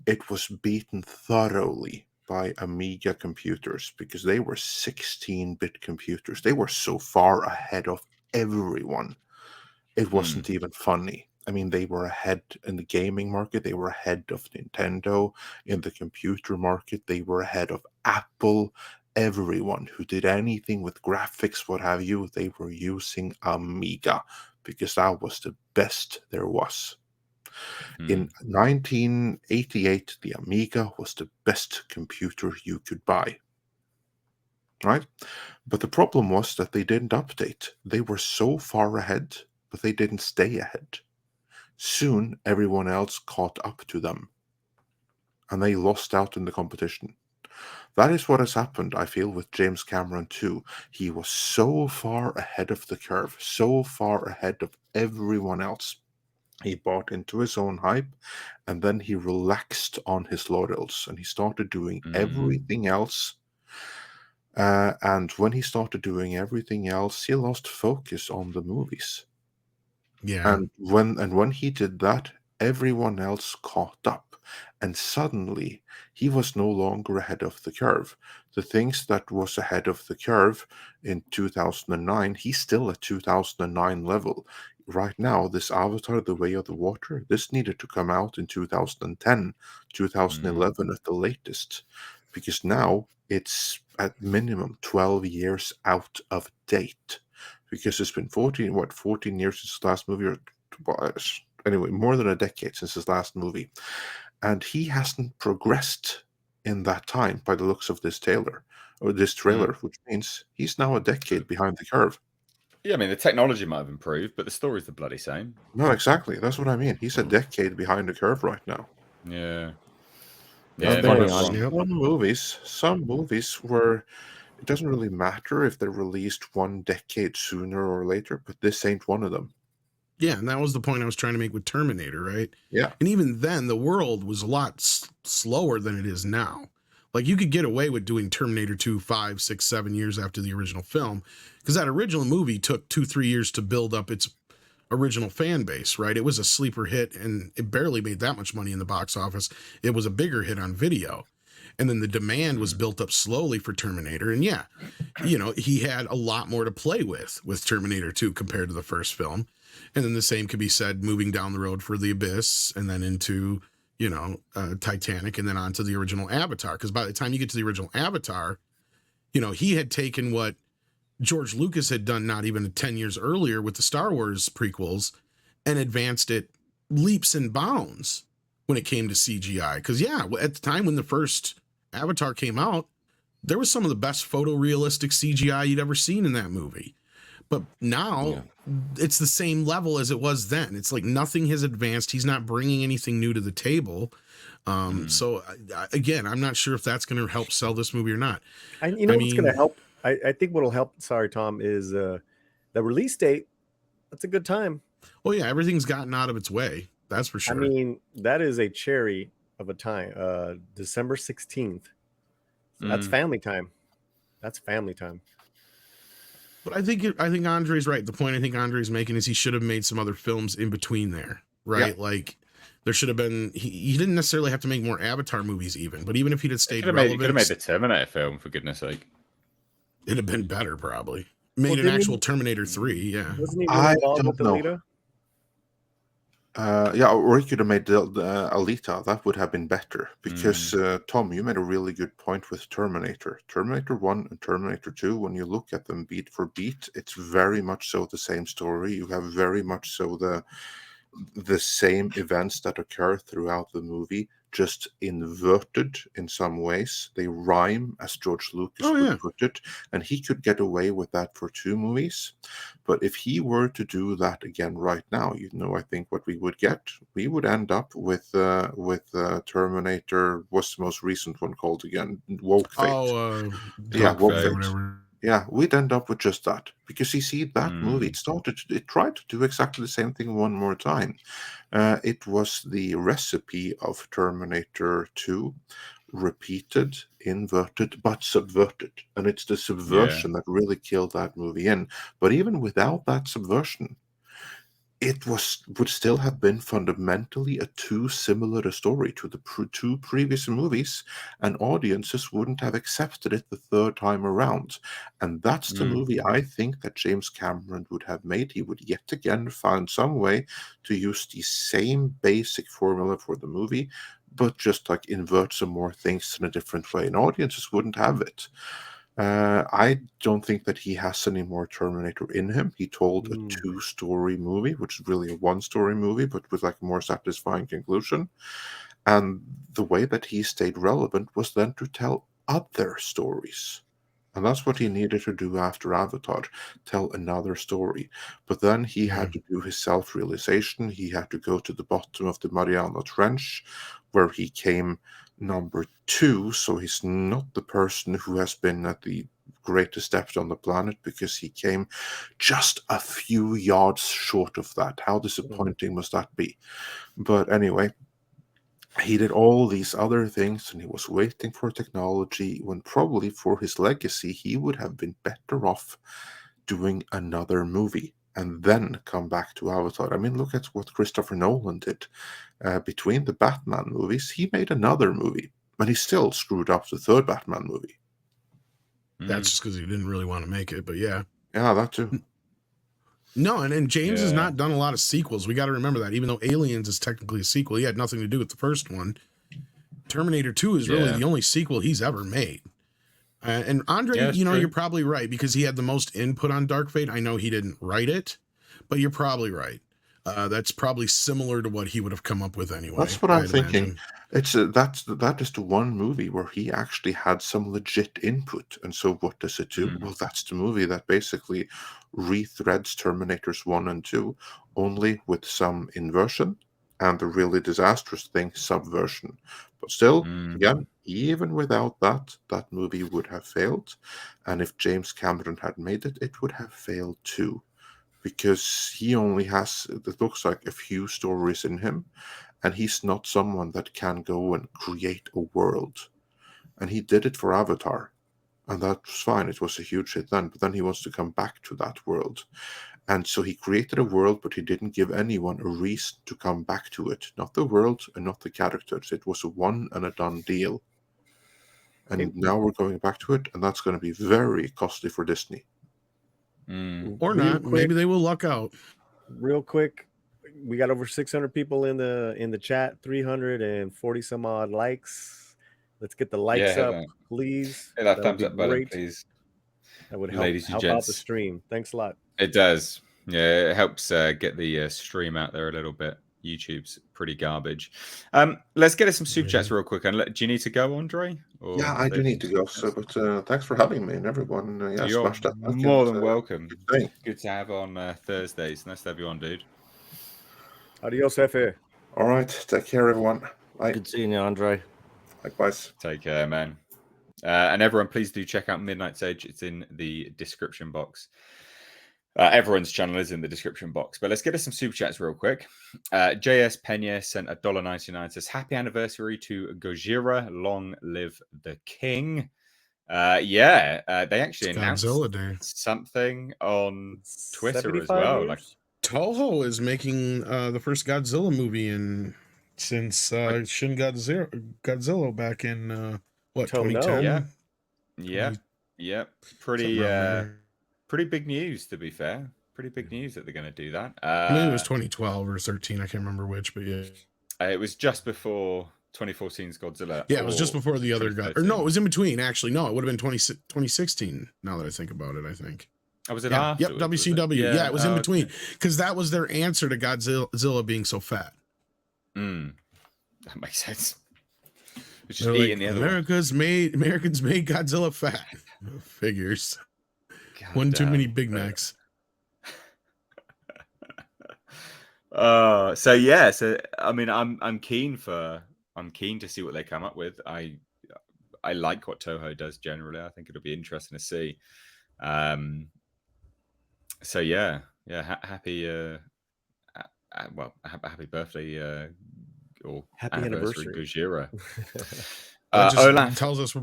it was beaten thoroughly by Amiga computers because they were 16-bit computers. They were so far ahead of everyone. It wasn't even funny. I mean, they were ahead in the gaming market. They were ahead of Nintendo. In the computer market, they were ahead of Apple. Everyone who did anything with graphics, what have you, they were using Amiga because that was the best there was. In 1988, the Amiga was the best computer you could buy. Right? But the problem was that they didn't update. They were so far ahead, but they didn't stay ahead. Soon, everyone else caught up to them, and they lost out in the competition. That is what has happened, I feel, with James Cameron too. He was so far ahead of the curve, so far ahead of everyone else. He bought into his own hype, and then he relaxed on his laurels, and he started doing everything else. And when he started doing everything else, he lost focus on the movies. Yeah. And when he did that, everyone else caught up, and suddenly he was no longer ahead of the curve. The things that was ahead of the curve in 2009, he's still at 2009 level. Right now, this Avatar, The Way of the Water, this needed to come out in 2010, 2011 at the latest, because now it's at minimum 12 years out of date. Because it's been 14 years since his last movie, or anyway, more than a decade since his last movie. And he hasn't progressed in that time by the looks of this trailer, which means he's now a decade behind the curve. Yeah, I mean, the technology might have improved, but the story's the bloody same. No, exactly. That's what I mean. He's a decade behind the curve right now. Yeah. Some movies where it doesn't really matter if they're released 1 decade sooner or later, but this ain't one of them. Yeah, and that was the point I was trying to make with Terminator, right? Yeah. And even then, the world was a lot slower than it is now. Like, you could get away with doing Terminator 2 5, 6, 7 years after the original film, because that original movie took 2-3 years to build up its original fan base, right? It was a sleeper hit, and it barely made that much money in the box office. It was a bigger hit on video. And then the demand was built up slowly for Terminator. And yeah, you know, he had a lot more to play with Terminator 2 compared to the first film. And then the same could be said moving down the road for The Abyss, and then into, you know, Titanic, and then on to the original Avatar. Because by the time you get to the original Avatar, you know, he had taken what George Lucas had done not even 10 years earlier with the Star Wars prequels and advanced it leaps and bounds when it came to CGI. Because, yeah, at the time when the first Avatar came out, there was some of the best photorealistic CGI you'd ever seen in that movie. But now it's the same level as it was then. It's like nothing has advanced. He's not bringing anything new to the table. So again, I'm not sure if that's going to help sell this movie or not. You know what's going to help? I think what'll help. Sorry, Tom, is the release date. That's a good time. Oh yeah, everything's gotten out of its way. That's for sure. I mean, that is a cherry of a time. December 16th. That's family time. That's family time. But I think Andre's right. The point I think Andre's making is he should have made some other films in between there, right? Yeah. Like there should have been. He didn't necessarily have to make more Avatar movies, even. But even if he'd have stayed relevant, he could have made the Terminator film, for goodness' sake. It'd have been better, probably. Made an actual Terminator 3, yeah. Wasn't he really involved with Alita? Yeah, or he could have made the Alita. That would have been better because Tom, you made a really good point with Terminator. Terminator 1 and Terminator 2, when you look at them beat for beat, it's very much so the same story. You have very much so the same events that occur throughout the movie, just inverted in some ways. They rhyme, as George Lucas would put it, and he could get away with that for 2 movies. But if he were to do that again right now, I think what we would get, we would end up with Terminator. What's the most recent one called again? Woke Fate. Woke Fate. Yeah, we'd end up with just that, because you see that movie, it tried to do exactly the same thing one more time. It was the recipe of Terminator 2, repeated, inverted, but subverted. And it's the subversion that really killed that movie in. But even without that subversion, it would still have been fundamentally a too similar a story to the 2 previous movies, and audiences wouldn't have accepted it the 3rd time around. And that's the movie I think that James Cameron would have made. He would yet again find some way to use the same basic formula for the movie, but just like invert some more things in a different way, and audiences wouldn't have it. I don't think that he has any more Terminator in him. He told a 2-story movie, which is really a 1-story movie, but with like a more satisfying conclusion. And the way that he stayed relevant was then to tell other stories. And that's what he needed to do after Avatar, tell another story. But then he had to do his self-realization. He had to go to the bottom of the Mariana Trench, where he came number 2, so he's not the person who has been at the greatest depth on the planet, because he came just a few yards short of that. How disappointing must that be? But anyway, he did all these other things, and he was waiting for technology, when probably for his legacy he would have been better off doing another movie and then come back to Avatar. I mean, look at what Christopher Nolan did. Between the Batman movies, he made another movie, but he still screwed up the 3rd Batman movie. That's just because he didn't really want to make it, but yeah. Yeah, that too. No, and James has not done a lot of sequels. We got to remember that. Even though Aliens is technically a sequel, he had nothing to do with the first one. Terminator 2 is really the only sequel he's ever made. And Andre, you're probably right, because he had the most input on Dark Fate. I know he didn't write it, but you're probably right. That's probably similar to what he would have come up with anyway. That's what I'm thinking. It's that is the one movie where he actually had some legit input. And so what does it do? Well, that's the movie that basically rethreads Terminators 1 and 2, only with some inversion and the really disastrous thing, subversion. But still, again, even without that, that movie would have failed. And if James Cameron had made it, it would have failed too. Because he only has, it looks like, a few stories in him, and he's not someone that can go and create a world. And he did it for Avatar, and that was fine. It was a huge hit then, but then he wants to come back to that world. And so he created a world, but he didn't give anyone a reason to come back to it. Not the world and not the characters. It was a one and a done deal. And now we're going back to it, and that's going to be very costly for Disney. Or not. Maybe they will luck out. Real quick, we got over 600 people in the chat, 340 some odd likes. Let's get the likes up, please. Hit that thumbs up button, please. That would help out the stream. Thanks a lot. It does. Yeah, it helps get the stream out there a little bit. YouTube's pretty garbage. Let's get us some super chats real quick. And do you need to go, Andre? Or Yeah, I do need to go. So, but thanks for having me, and everyone. Yeah, you're smash that like more and, than welcome. good day. Good to have on Thursdays. Nice to have you on, dude. Adios, F.A. All right, take care, everyone. Bye. Good seeing you, Andre. Likewise. Take care, man. And everyone, please do check out Midnight's Edge. It's in the description box. Everyone's channel is in the description box. But let's get us some super chats real quick. JS Pena sent $1.99. Says, happy anniversary to Gojira. Long live the king. They actually announced Godzilla Day. something on Twitter as well. Like Toho is making the first Godzilla movie since Shin Godzilla back in what, Till now. 2010? Yeah. Pretty big news, to be fair. Pretty big news that they're going to do that. I mean, it was 2012 or 13. I can't remember which, but yeah. It was just before 2014's Godzilla. Yeah, it was just before the other guy. Or 2013. no, it was in between, actually. No, it would have been 2016, now that I think about it, I think. Oh, was it Yeah, yep, afterwards, was it? WCW. Yeah, it was in between. Okay. Because that was their answer to Godzilla being so fat. That makes sense. It's just They're eating like, the other Americans made Godzilla fat. Figures. one. One too many Big Macs. So I mean, I'm keen to see what they come up with. I like what Toho does generally. I think it'll be interesting to see. Happy happy birthday or Happy anniversary, anniversary. Gojira. That just Olaf tells us. I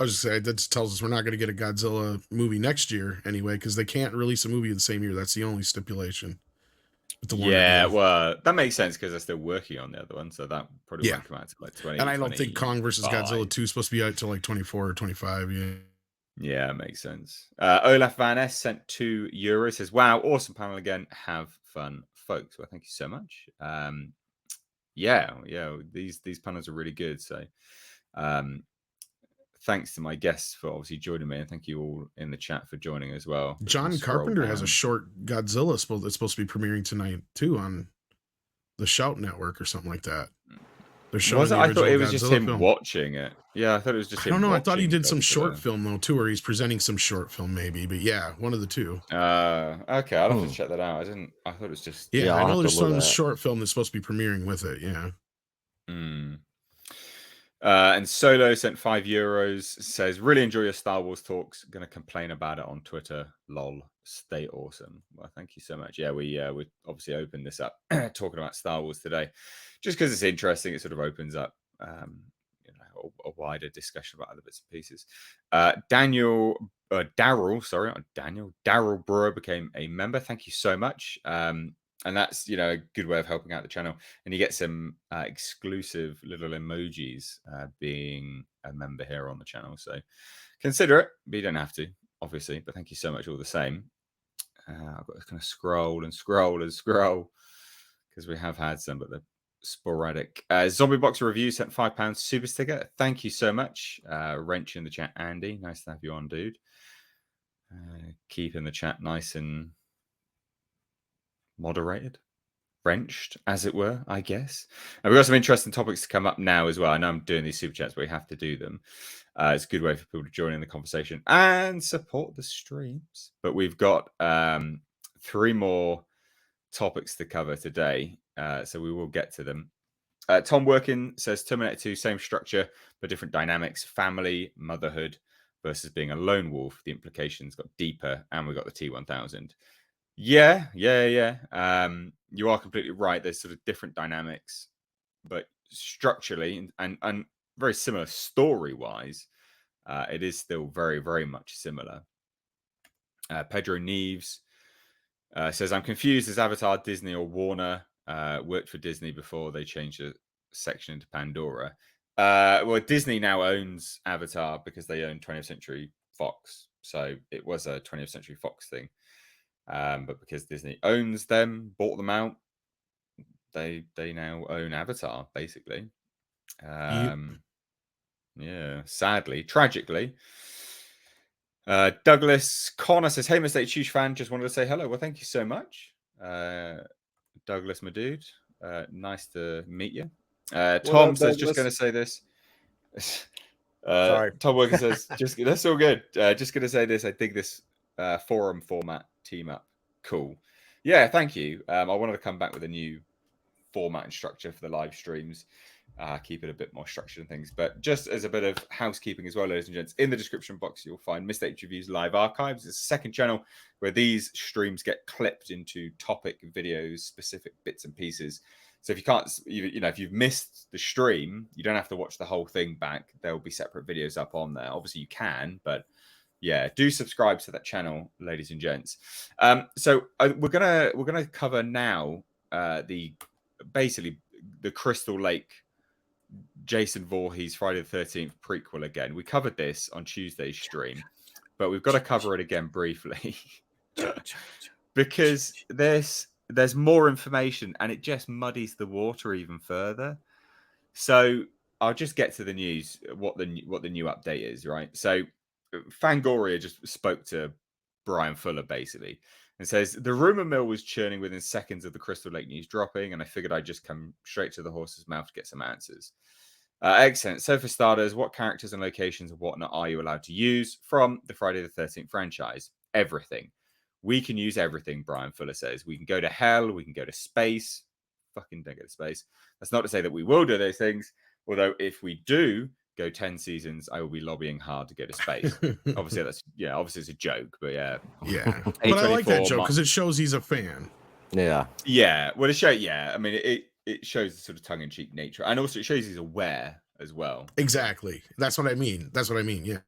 was just saying that just tells us we're not going to get a Godzilla movie next year anyway, because they can't release a movie the same year. That's the only stipulation. Well, that makes sense because they're still working on the other one, so that probably won't come out to like 20. And I don't think Kong versus Godzilla 2 is supposed to be out till like 24 or 25. Yeah, makes sense. Olaf Van S sent €2. Says, "Wow, awesome panel again. Have fun, folks." Well, thank you so much. These panels are really good. So, thanks to my guests for obviously joining me, and thank you all in the chat for joining as well. John Carpenter has a short Godzilla that's supposed to be premiering tonight too on the Shout Network or something like that. They're showing I thought it was Godzilla just him film. watching it. Yeah, I thought it was just him. I don't know. I thought he did some Godzilla. short film though too, or he's presenting some short film maybe. But yeah, one of the two. Okay, I'll have to check that out. I thought it was just Yeah, I I'll know have to there's look some at that. short film that's supposed to be premiering with it. Yeah. And Solo sent €5. Says, really enjoy your Star Wars talks. Gonna complain about it on Twitter. Lol. Stay awesome. Well, thank you so much. Yeah, we obviously opened this up talking about Star Wars today, just because it's interesting. It sort of opens up a wider discussion about other bits and pieces. Daryl Brewer became a member. Thank you so much. And that's, a good way of helping out the channel. And you get some exclusive little emojis being a member here on the channel. So consider it, but you don't have to, obviously. But thank you so much all the same. I've got to kind of scroll because we have had some, but they're sporadic. Zombie Box Review sent £5 super sticker. Thank you so much. Wrench in the chat, Andy. Nice to have you on, dude. Keeping the chat nice and moderated, wrenched, as it were, I guess. And we've got some interesting topics to come up now as well. I know I'm doing these super chats, but we have to do them. It's a good way for people to join in the conversation and support the streams. But we've got 3 more topics to cover today, so we will get to them. Tom Workin says, Terminator 2, same structure, but different dynamics. Family, motherhood versus being a lone wolf. The implications got deeper, and we got the T-1000. Yeah. You are completely right. There's sort of different dynamics, but structurally and very similar story-wise, it is still very, very much similar. Pedro Neves says, I'm confused. Is Avatar Disney or Warner? Worked for Disney before they changed the section into Pandora. Well, Disney now owns Avatar because they own 20th Century Fox. So it was a 20th Century Fox thing. But because Disney owns them, bought them out, they now own Avatar, basically. Yeah, sadly, tragically. Douglas Connor says, hey, Mr. H, huge fan. Just wanted to say hello. Well, thank you so much. Douglas, my dude. Nice to meet you. What Tom up, says, just Douglas? going to say this. Sorry. Tom Wilkins says, that's all good. Just going to say this. I think this forum format team up. Cool. Yeah, thank you. I wanted to come back with a new format and structure for the live streams. Keep it a bit more structured and things. But just as a bit of housekeeping as well, ladies and gents, in the description box, you'll find Mistake Reviews live archives. It's a second channel where these streams get clipped into topic videos, specific bits and pieces. So if you can't, if you've missed the stream, you don't have to watch the whole thing back. There will be separate videos up on there. Obviously you can, but yeah, do subscribe to that channel, ladies and gents. So we're gonna cover now basically the Crystal Lake Jason Voorhees Friday the 13th prequel again. We covered this on Tuesday's stream, but we've got to cover it again briefly because there's more information and it just muddies the water even further. So I'll just get to the news, what the new update is, right? So Fangoria just spoke to Brian Fuller basically and says the rumor mill was churning within seconds of the Crystal Lake news dropping, and I figured I'd just come straight to the horse's mouth to get some answers. Excellent. So for starters, what characters and locations and whatnot are you allowed to use from the Friday the 13th franchise? Everything. We can use everything, Brian Fuller says. We can go to hell. We can go to space. Fucking don't go to space. That's not to say that we will do those things. Although if we do go 10 seasons, I will be lobbying hard to go to space. Obviously, obviously it's a joke, but yeah. Yeah. But I like that joke because it shows he's a fan. Yeah. Yeah. Well, I mean, it shows the sort of tongue-in-cheek nature, and also it shows he's aware as well. Exactly. That's what I mean. Yeah.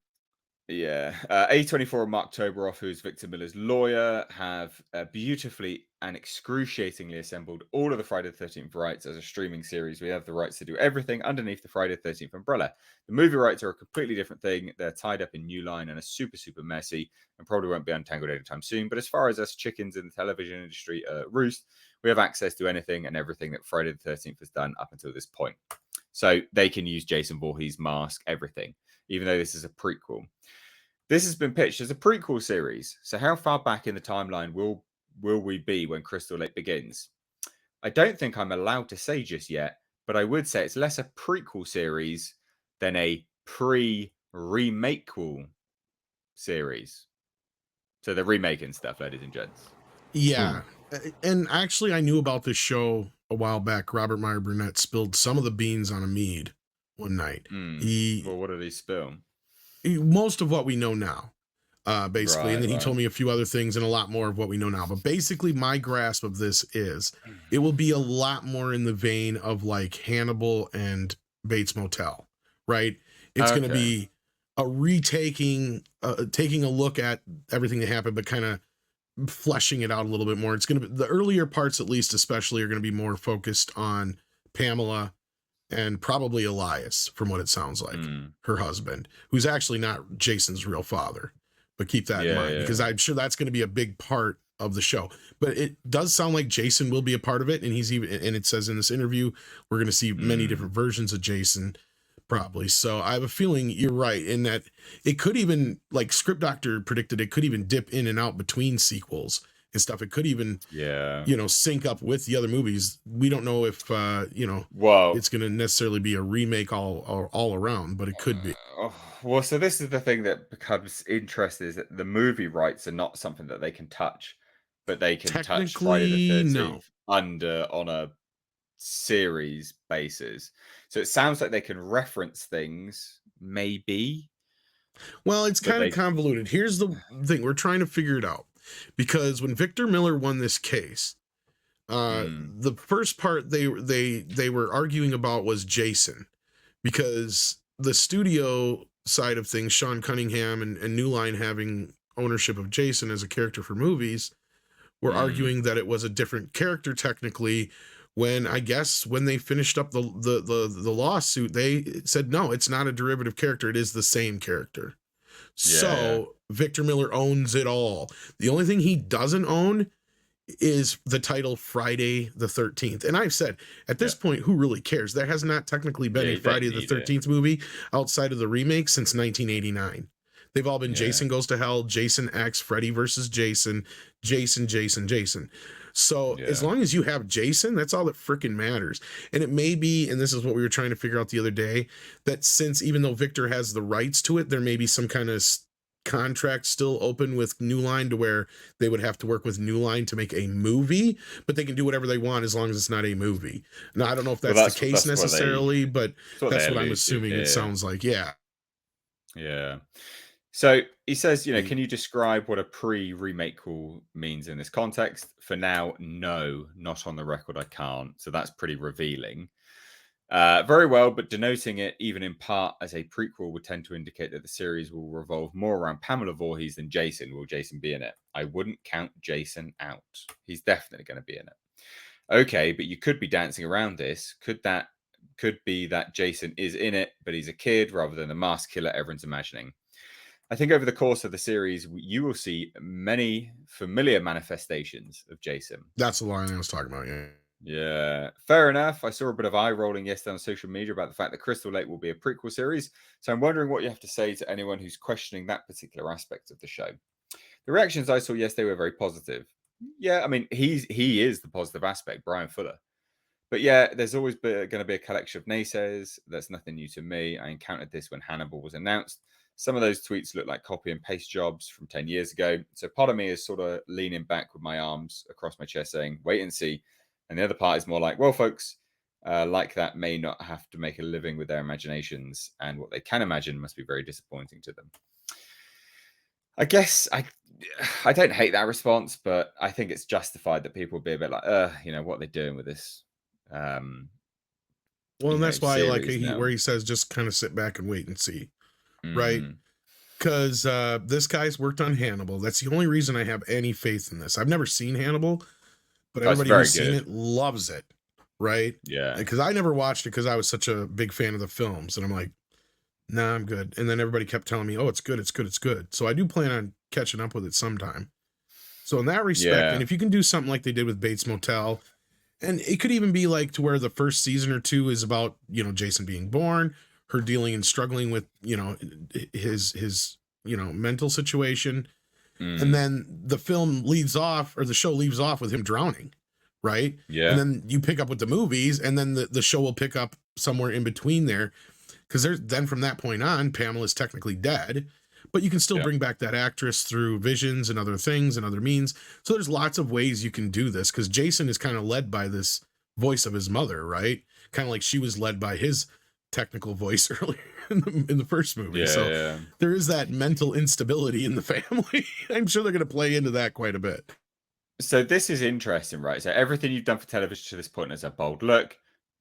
Yeah. A24 and Mark Toberoff, who is Victor Miller's lawyer, have beautifully and excruciatingly assembled all of the Friday the 13th rights as a streaming series. We have the rights to do everything underneath the Friday the 13th umbrella. The movie rights are a completely different thing. They're tied up in New Line and are super, super messy and probably won't be untangled anytime soon. But as far as us chickens in the television industry roost, we have access to anything and everything that Friday the 13th has done up until this point. So they can use Jason Voorhees' mask, everything, even though this is a prequel. This has been pitched as a prequel series. So how far back in the timeline will we be when Crystal Lake begins? I don't think I'm allowed to say just yet, but I would say it's less a prequel series than a pre-remakequel series. So they're remaking stuff, ladies and gents. Yeah. And actually, I knew about this show a while back. Robert Meyer Burnett spilled some of the beans on a mead one night. Well, what did he spill? Most of what we know now, basically. Right, and then he right. told me a few other things and a lot more of what we know now. But basically, my grasp of this is it will be a lot more in the vein of like Hannibal and Bates Motel, right? It's going to be a taking a look at everything that happened, but kind of fleshing it out a little bit more. It's going to be the earlier parts, at least, especially, are going to be more focused on Pamela and probably Elias, from what it sounds like, her husband, who's actually not Jason's real father. But keep that in mind, because I'm sure that's going to be a big part of the show. But it does sound like Jason will be a part of it, and it says in this interview we're going to see many different versions of Jason, probably. So I have a feeling you're right in that it could even, like Script Doctor predicted, it could even dip in and out between sequels and stuff. It could even, sync up with the other movies. We don't know if, it's going to necessarily be a remake all around, but it could be. Well, so this is the thing that becomes interesting, is that the movie rights are not something that they can touch, but they can touch Friday the 13th on a series basis. So it sounds like they can reference things, maybe. Well, it's kind of convoluted. Here's the thing. We're trying to figure it out. Because when Victor Miller won this case, the first part they were arguing about was Jason, because the studio side of things, Sean Cunningham and New Line having ownership of Jason as a character for movies, were arguing that it was a different character technically. When they finished up the lawsuit, they said no, it's not a derivative character; it is the same character. So Victor Miller owns it all. The only thing he doesn't own is the title Friday the 13th. And I've said at this point, who really cares? There has not technically been a Friday the 13th movie outside of the remake since 1989. They've all been Jason Goes to Hell, Jason X, Freddy versus Jason, Jason. So Yeah. as long as you have Jason, that's all that freaking matters. And it may be, and this is what we were trying to figure out the other day, that since even though Victor has the rights to it, there may be some kind of contract still open with New Line to where they would have to work with New Line to make a movie, but they can do whatever they want as long as it's not a movie. Now, I don't know if that's the case necessarily, but that's what I'm assuming it sounds like. Yeah. Yeah. So he says, you know, can you describe what a pre-remake call means in this context? For now, no, not on the record, I can't. So that's pretty revealing. Very well, but denoting it even in part as a prequel would tend to indicate that the series will revolve more around Pamela Voorhees than Jason. Will Jason be in it? I wouldn't count Jason out. He's definitely going to be in it. Okay, but you could be dancing around this. Could be that Jason is in it, but he's a kid rather than the masked killer everyone's imagining. I think over the course of the series, you will see many familiar manifestations of Jason. That's the line I was talking about, yeah. Yeah, fair enough. I saw a bit of eye rolling yesterday on social media about the fact that Crystal Lake will be a prequel series. So I'm wondering what you have to say to anyone who's questioning that particular aspect of the show. The reactions I saw yesterday were very positive. Yeah, I mean, he is the positive aspect, Brian Fuller. But yeah, there's always going to be a collection of naysayers. That's nothing new to me. I encountered this when Hannibal was announced. Some of those tweets look like copy and paste jobs from 10 years ago. So part of me is sort of leaning back with my arms across my chest saying, wait and see. And the other part is more like, well, folks, like that may not have to make a living with their imaginations. And what they can imagine must be very disappointing to them. I guess I don't hate that response, but I think it's justified that people will be a bit like, you know, what are they doing with this? Well, and that's why I like where he says just kind of sit back and wait and see, right? Because this guy's worked on Hannibal. That's the only reason I have any faith in this. I've never seen Hannibal, but everybody who's seen it loves it, right? Yeah. Because I never watched it because I was such a big fan of the films, and I'm like, nah, I'm good. And then everybody kept telling me, oh, it's good, it's good, it's good. So I do plan on catching up with it sometime. So in that respect, and if you can do something like they did with Bates Motel, and it could even be like to where the first season or two is about, you know, Jason being born, her dealing and struggling with, you know, his you know, mental situation. And then the film leads off, or the show leaves off with him drowning, right? Yeah. And then you pick up with the movies, and then the show will pick up somewhere in between there. Because then from that point on, Pamela's technically dead, but you can still bring back that actress through visions and other things and other means. So there's lots of ways you can do this, because Jason is kind of led by this voice of his mother, right? Kind of like she was led by his technical voice earlier in the first movie. So there is that mental instability in the family. I'm sure they're going to play into that quite a bit. So this is interesting, right? So everything you've done for television to this point is a bold look.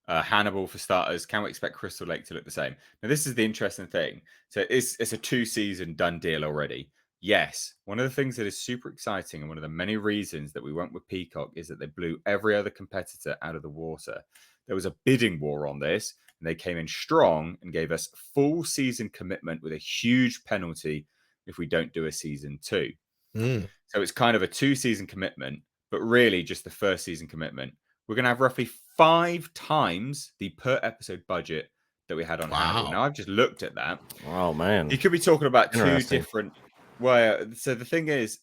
Hannibal for starters. Can we expect Crystal Lake to look the same? Now, this is the interesting thing. So it's a 2-season done deal already. Yes, one of the things that is super exciting and one of the many reasons that we went with Peacock is that they blew every other competitor out of the water. There was a bidding war on this, and they came in strong and gave us full season commitment with a huge penalty if we don't do a season 2. So it's kind of a 2-season commitment, but really just the first season commitment. We're going to have roughly 5 times the per episode budget that we had on Hannibal. Now, I've just looked at that. Oh, man. You could be talking about 2 different... Well, so the thing is,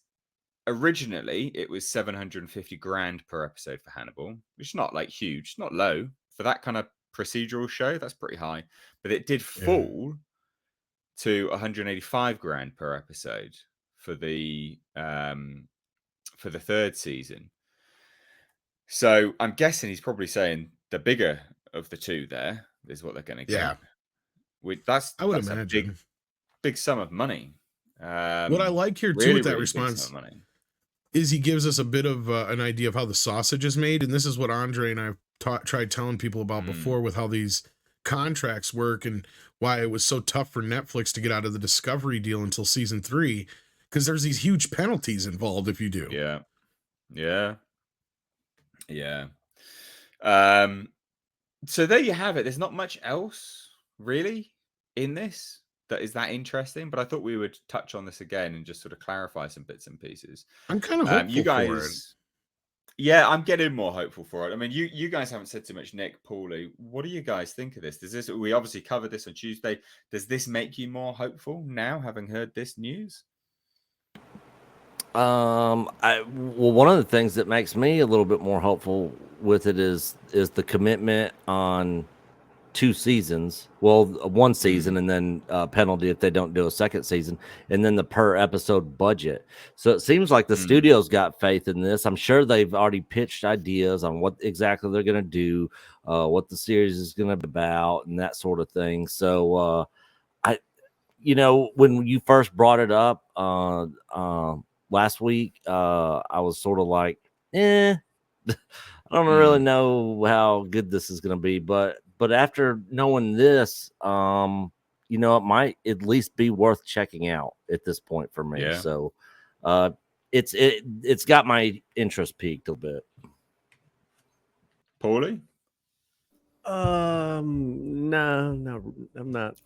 originally, it was $750,000 per episode for Hannibal, which is not like huge, not low. For that kind of procedural show, that's pretty high. But it did fall to $185,000 per episode for the third season. So I'm guessing he's probably saying the bigger of the 2 there is what they're going to get. That's imagine a big sum of money. What I like here too with that response is he gives us a bit of an idea of how the sausage is made, and this is what Andre and I tried telling people about before with how these contracts work and why it was so tough for Netflix to get out of the Discovery deal until season 3, because there's these huge penalties involved if you do. Yeah. So there you have it. There's not much else really in this that is that interesting, but I thought we would touch on this again and just sort of clarify some bits and pieces. I'm kind of hopeful you guys for it. Yeah, I'm getting more hopeful for it. I mean, you guys haven't said too much. Nick, Paulie, what do you guys think of this? We obviously covered this on Tuesday. Does this make you more hopeful now, having heard this news? Well, one of the things that makes me a little bit more hopeful with it is the commitment on 2 seasons. Well, 1 season and then penalty if they don't do a second season, and then the per episode budget. So it seems like the studio's got faith in this. I'm sure they've already pitched ideas on what exactly they're going to do, what the series is going to be about, and that sort of thing. So when you first brought it up last week, I was sort of like, I don't really know how good this is going to be, but after knowing this, it might at least be worth checking out at this point for me. Yeah. So, it's got my interest peaked a bit. Paulie? No, I'm not.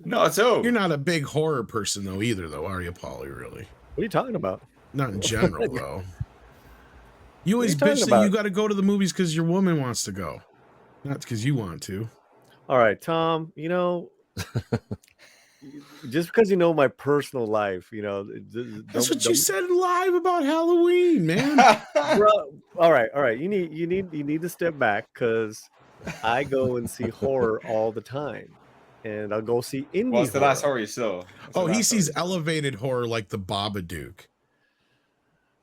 Not at all. You're not a big horror person though either, though, are you, Paulie? Really? What are you talking about? Not in general, though. You always What are you bitch talking that you about? got to go to the movies because your woman wants to go, not because you want to. All right, Tom. Just because you know my personal life, That's what you said live about Halloween, man. Bro, all right. You need to step back because I go and see horror all the time, and I'll go see indie. What's the last horror you saw? Oh, he sees elevated horror like the Babadook.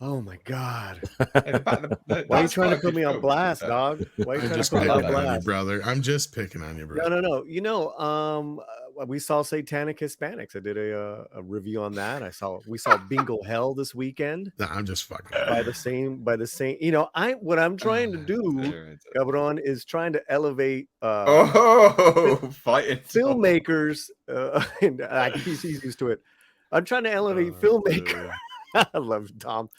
Oh my god! Hey, Why are you trying to put me on blast, dog? Why are you I'm trying just to put me picking on on you, blast? brother. I'm just picking on you, bro. No. We saw Satanic Hispanics. I did a review on that. We saw Bingo Hell this weekend. Nah, I'm just fucking. By the same. What I'm trying to do, Cabron, is trying to elevate fighting filmmakers. And he's used to it. I'm trying to elevate filmmakers. I love Tom.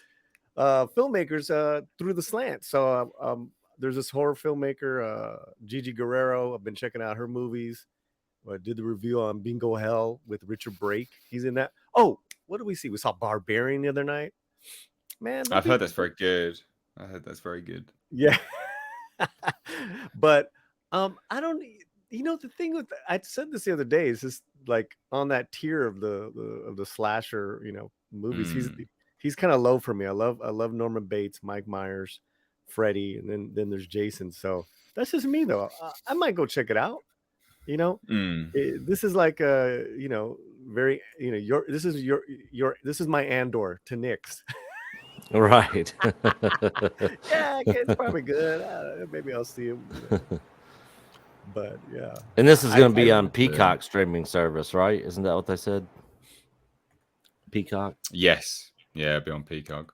Filmmakers through the slant. So there's this horror filmmaker, Gigi Guerrero. I've been checking out her movies. I did the review on Bingo Hell with Richard Brake. He's in that. Oh, what did we see? We saw Barbarian the other night. Man, I've heard that's very good. Yeah. But I don't. The thing with I said this the other day is just like on that tier of the slasher movies. He's kind of low for me. I love Norman Bates, Mike Myers, Freddy, and then there's Jason. So that's just me though. I might go check it out. This is like very this is my Andor to Nick's. Right. Yeah, it's probably good. Maybe I'll see him. But yeah. And this is going to be on Peacock streaming service, right? Isn't that what they said? Peacock? Yes. Yeah, it'll be on Peacock.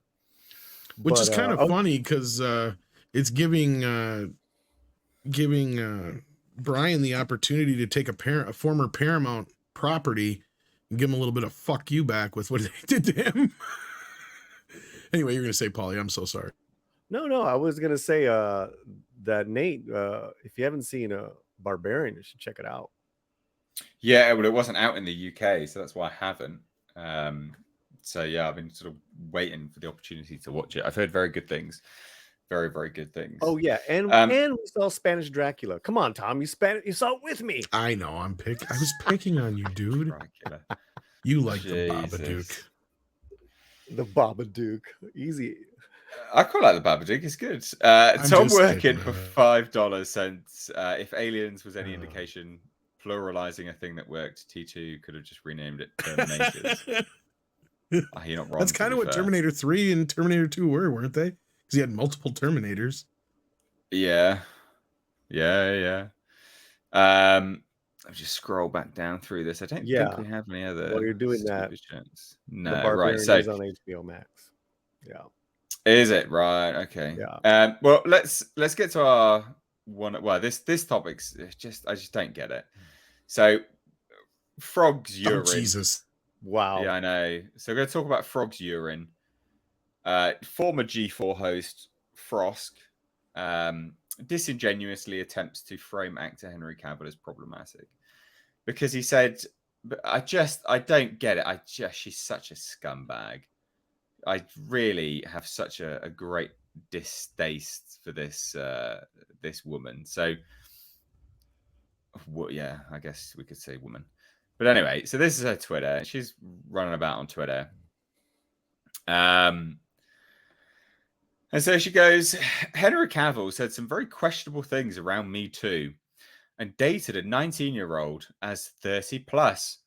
Which is kind of funny because it's giving Brian the opportunity to take a former Paramount property and give him a little bit of fuck you back with what they did to him. Anyway, you're going to say, Paulie, I'm so sorry. No, I was going to say that Nate, if you haven't seen Barbarian, you should check it out. Yeah, well, it wasn't out in the UK, so that's why I haven't. So yeah, I've been sort of waiting for the opportunity to watch it. I've heard very good things. Very, very good things. Oh yeah, and we saw Spanish Dracula. Come on, Tom, you saw it with me. I know. I was picking on you, dude. Dracula. You like the Babadook. The Babadook, easy. I quite like the Babadook. It's good. Tom working for $5 since if Aliens was any indication, pluralizing a thing that worked, T2 could have just renamed it Terminators. You're not wrong. That's kind of what Terminator 3 and Terminator 2 were, weren't they? Because he had multiple Terminators. Yeah. I'll just scroll back down through this. I don't think we have any other. Well, you're doing that. No, right. So is on HBO Max. Yeah. Is it right? Okay. Yeah. Well, let's get to our one. Well, this topic's I just don't get it. So, frogs urine. Oh, Jesus. Wow. Yeah, I know. So we're going to talk about frogs urine. Former G4 host FROSK disingenuously attempts to frame actor Henry Cavill as problematic because he said, I don't get it. She's such a scumbag. I really have such a great distaste for this woman. So, yeah, I guess we could say woman. But anyway, so this is her Twitter. She's running about on Twitter. And so she goes, Henry Cavill said some very questionable things around Me Too and dated a 19-year-old as 30 plus.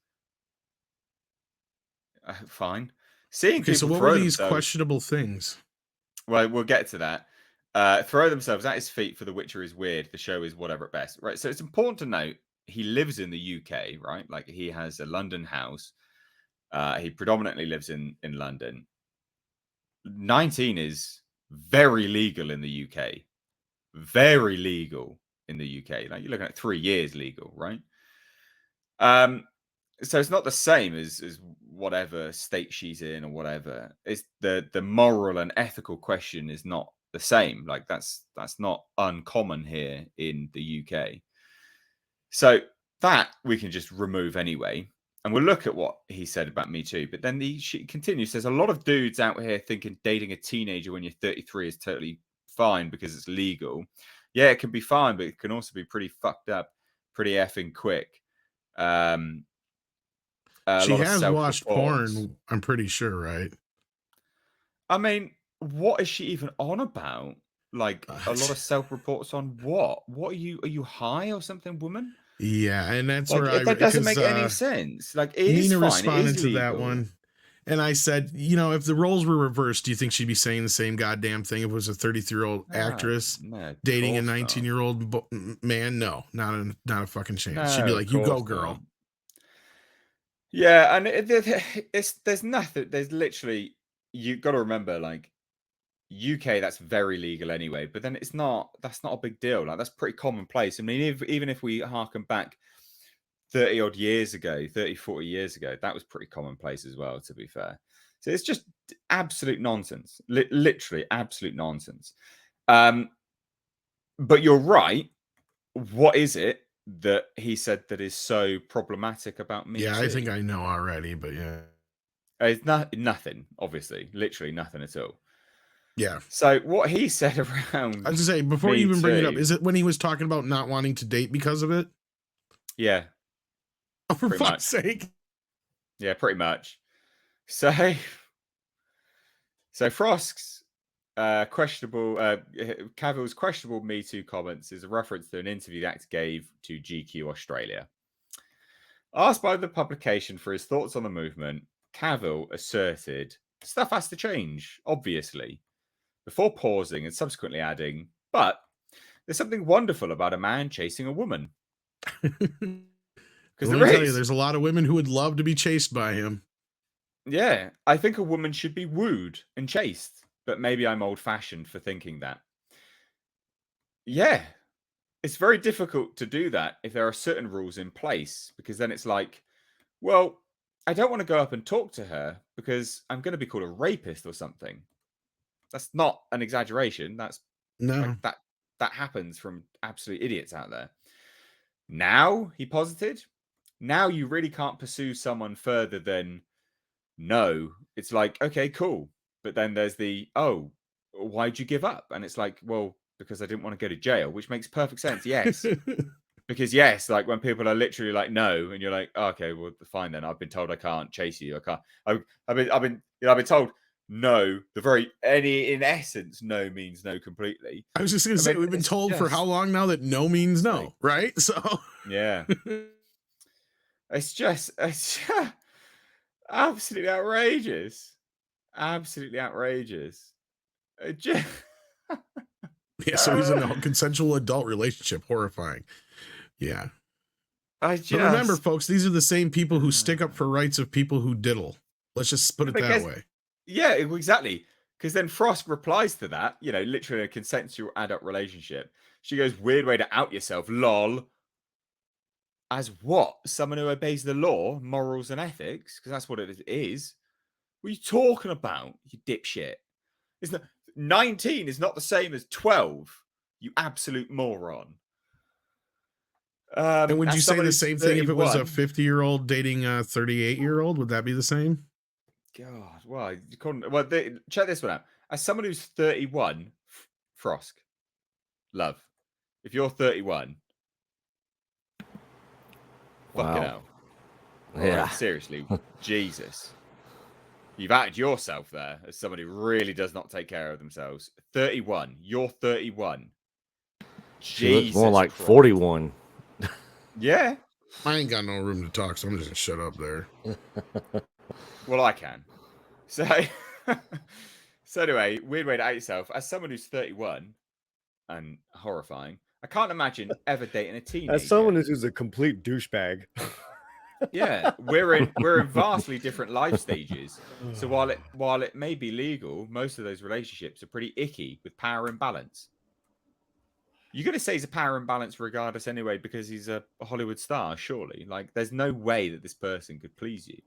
Fine. Seeing Okay, so people what throw were these themselves. questionable things? Well, we'll get to that. Throw themselves at his feet for The Witcher is weird. The show is whatever at best. Right. So it's important to note he lives in the UK, right? Like he has a London house. He predominantly lives in London. 19 is very legal in the UK. Very legal in the UK. Like you're looking at 3 years legal, right? So it's not the same as whatever state she's in or whatever. It's the moral and ethical question is not the same. Like that's not uncommon here in the UK. So that we can just remove anyway. And we'll look at what he said about Me Too. But then she continues, there's a lot of dudes out here thinking dating a teenager when you're 33 is totally fine because it's legal. Yeah, it can be fine, but it can also be pretty fucked up, pretty effing quick. She has watched porn, I'm pretty sure, right? I mean, what is she even on about? Like a lot of self-reports on what? What are you high or something, woman? Yeah, and that's like, where that doesn't make any sense. Like it is Nina fine. responded it is to legal. that one. And I said, you know, if the roles were reversed, do you think she'd be saying the same goddamn thing if it was a 33-year-old actress dating a 19-year-old man? No, not a fucking chance. No, she'd be like, you go, girl. Not. Yeah, and there's nothing. There's literally, you got to remember, like UK, that's very legal anyway. But then that's not a big deal. Like that's pretty commonplace. I mean, even if we harken back 30 odd years ago, 30, 40 years ago, that was pretty commonplace as well, to be fair. So it's just absolute nonsense, literally absolute nonsense. But you're right. What is it that he said that is so problematic about Me Too? I think I know already, but yeah. It's nothing, obviously, literally nothing at all. Yeah. So what he said around, I was gonna say, before you even bring it up, is it when he was talking about not wanting to date because of it? Yeah. Oh, for fuck's sake. Yeah, pretty much. So FROSK's Cavill's questionable Me Too comments is a reference to an interview the actor gave to GQ Australia. Asked by the publication for his thoughts on the movement, Cavill asserted, stuff has to change, obviously, before pausing and subsequently adding, but there's something wonderful about a man chasing a woman. Because let me tell you, there's a lot of women who would love to be chased by him. Yeah, I think a woman should be wooed and chased, but maybe I'm old-fashioned for thinking that. Yeah, it's very difficult to do that if there are certain rules in place, because then it's like, well, I don't want to go up and talk to her because I'm going to be called a rapist or something. That's not an exaggeration. That's no, like, that happens from absolute idiots out there. Now, he posited, now you really can't pursue someone further than no. It's like, okay, cool. But then there's the, oh, why'd you give up? And it's like, well, because I didn't want to go to jail, which makes perfect sense. Yes. Because yes, like when people are literally like, no, and you're like, oh, okay, well, fine then. I've been told I can't chase you. I can't. I've been told no. In essence, no means no completely. I was just gonna say, we've been told for how long now that no means no, right? So yeah, it's absolutely outrageous. Absolutely outrageous. Yeah, so he's in a consensual adult relationship. Horrifying. Yeah. But remember, folks, these are the same people who stick up for rights of people who diddle. Let's just put it that way. Yeah, exactly. Because then FROSK replies to that, literally a consensual adult relationship. She goes, weird way to out yourself, lol. As what? Someone who obeys the law, morals and ethics? Because that's what it is. What are you talking about, you dipshit? 19 is not the same as 12, you absolute moron. And would you say the same thing if it was a 50-year-old dating a 38-year-old? Would that be the same? God, well, check this one out. As someone who's 31, FROSK, love, if you're 31, wow. fucking hell. Yeah. Right, seriously, Jesus. You've outed yourself there as somebody who really does not take care of themselves. 31. You're 31. She looks more Jesus like Christ. 41. Yeah. I ain't got no room to talk, so I'm just gonna shut up there. Well, I can. So, so anyway, weird way to out yourself. As someone who's 31 and horrifying, I can't imagine ever dating a teenager. As someone who's a complete douchebag. Yeah, we're in vastly different life stages. So while it may be legal, most of those relationships are pretty icky with power imbalance. You're going to say he's a power imbalance regardless anyway because he's a Hollywood star, surely. Like, there's no way that this person could please you.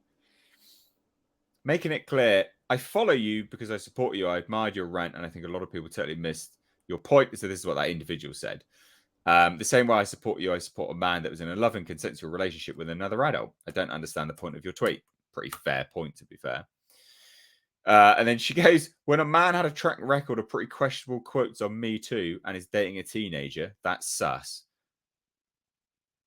Making it clear, I follow you because I support you. I admired your rant, and I think a lot of people totally missed your point. So this is what that individual said. The same way I support you, I support a man that was in a loving, consensual relationship with another adult. I don't understand the point of your tweet. Pretty fair point, to be fair. And then she goes, when a man had a track record of pretty questionable quotes on Me Too and is dating a teenager, that's sus.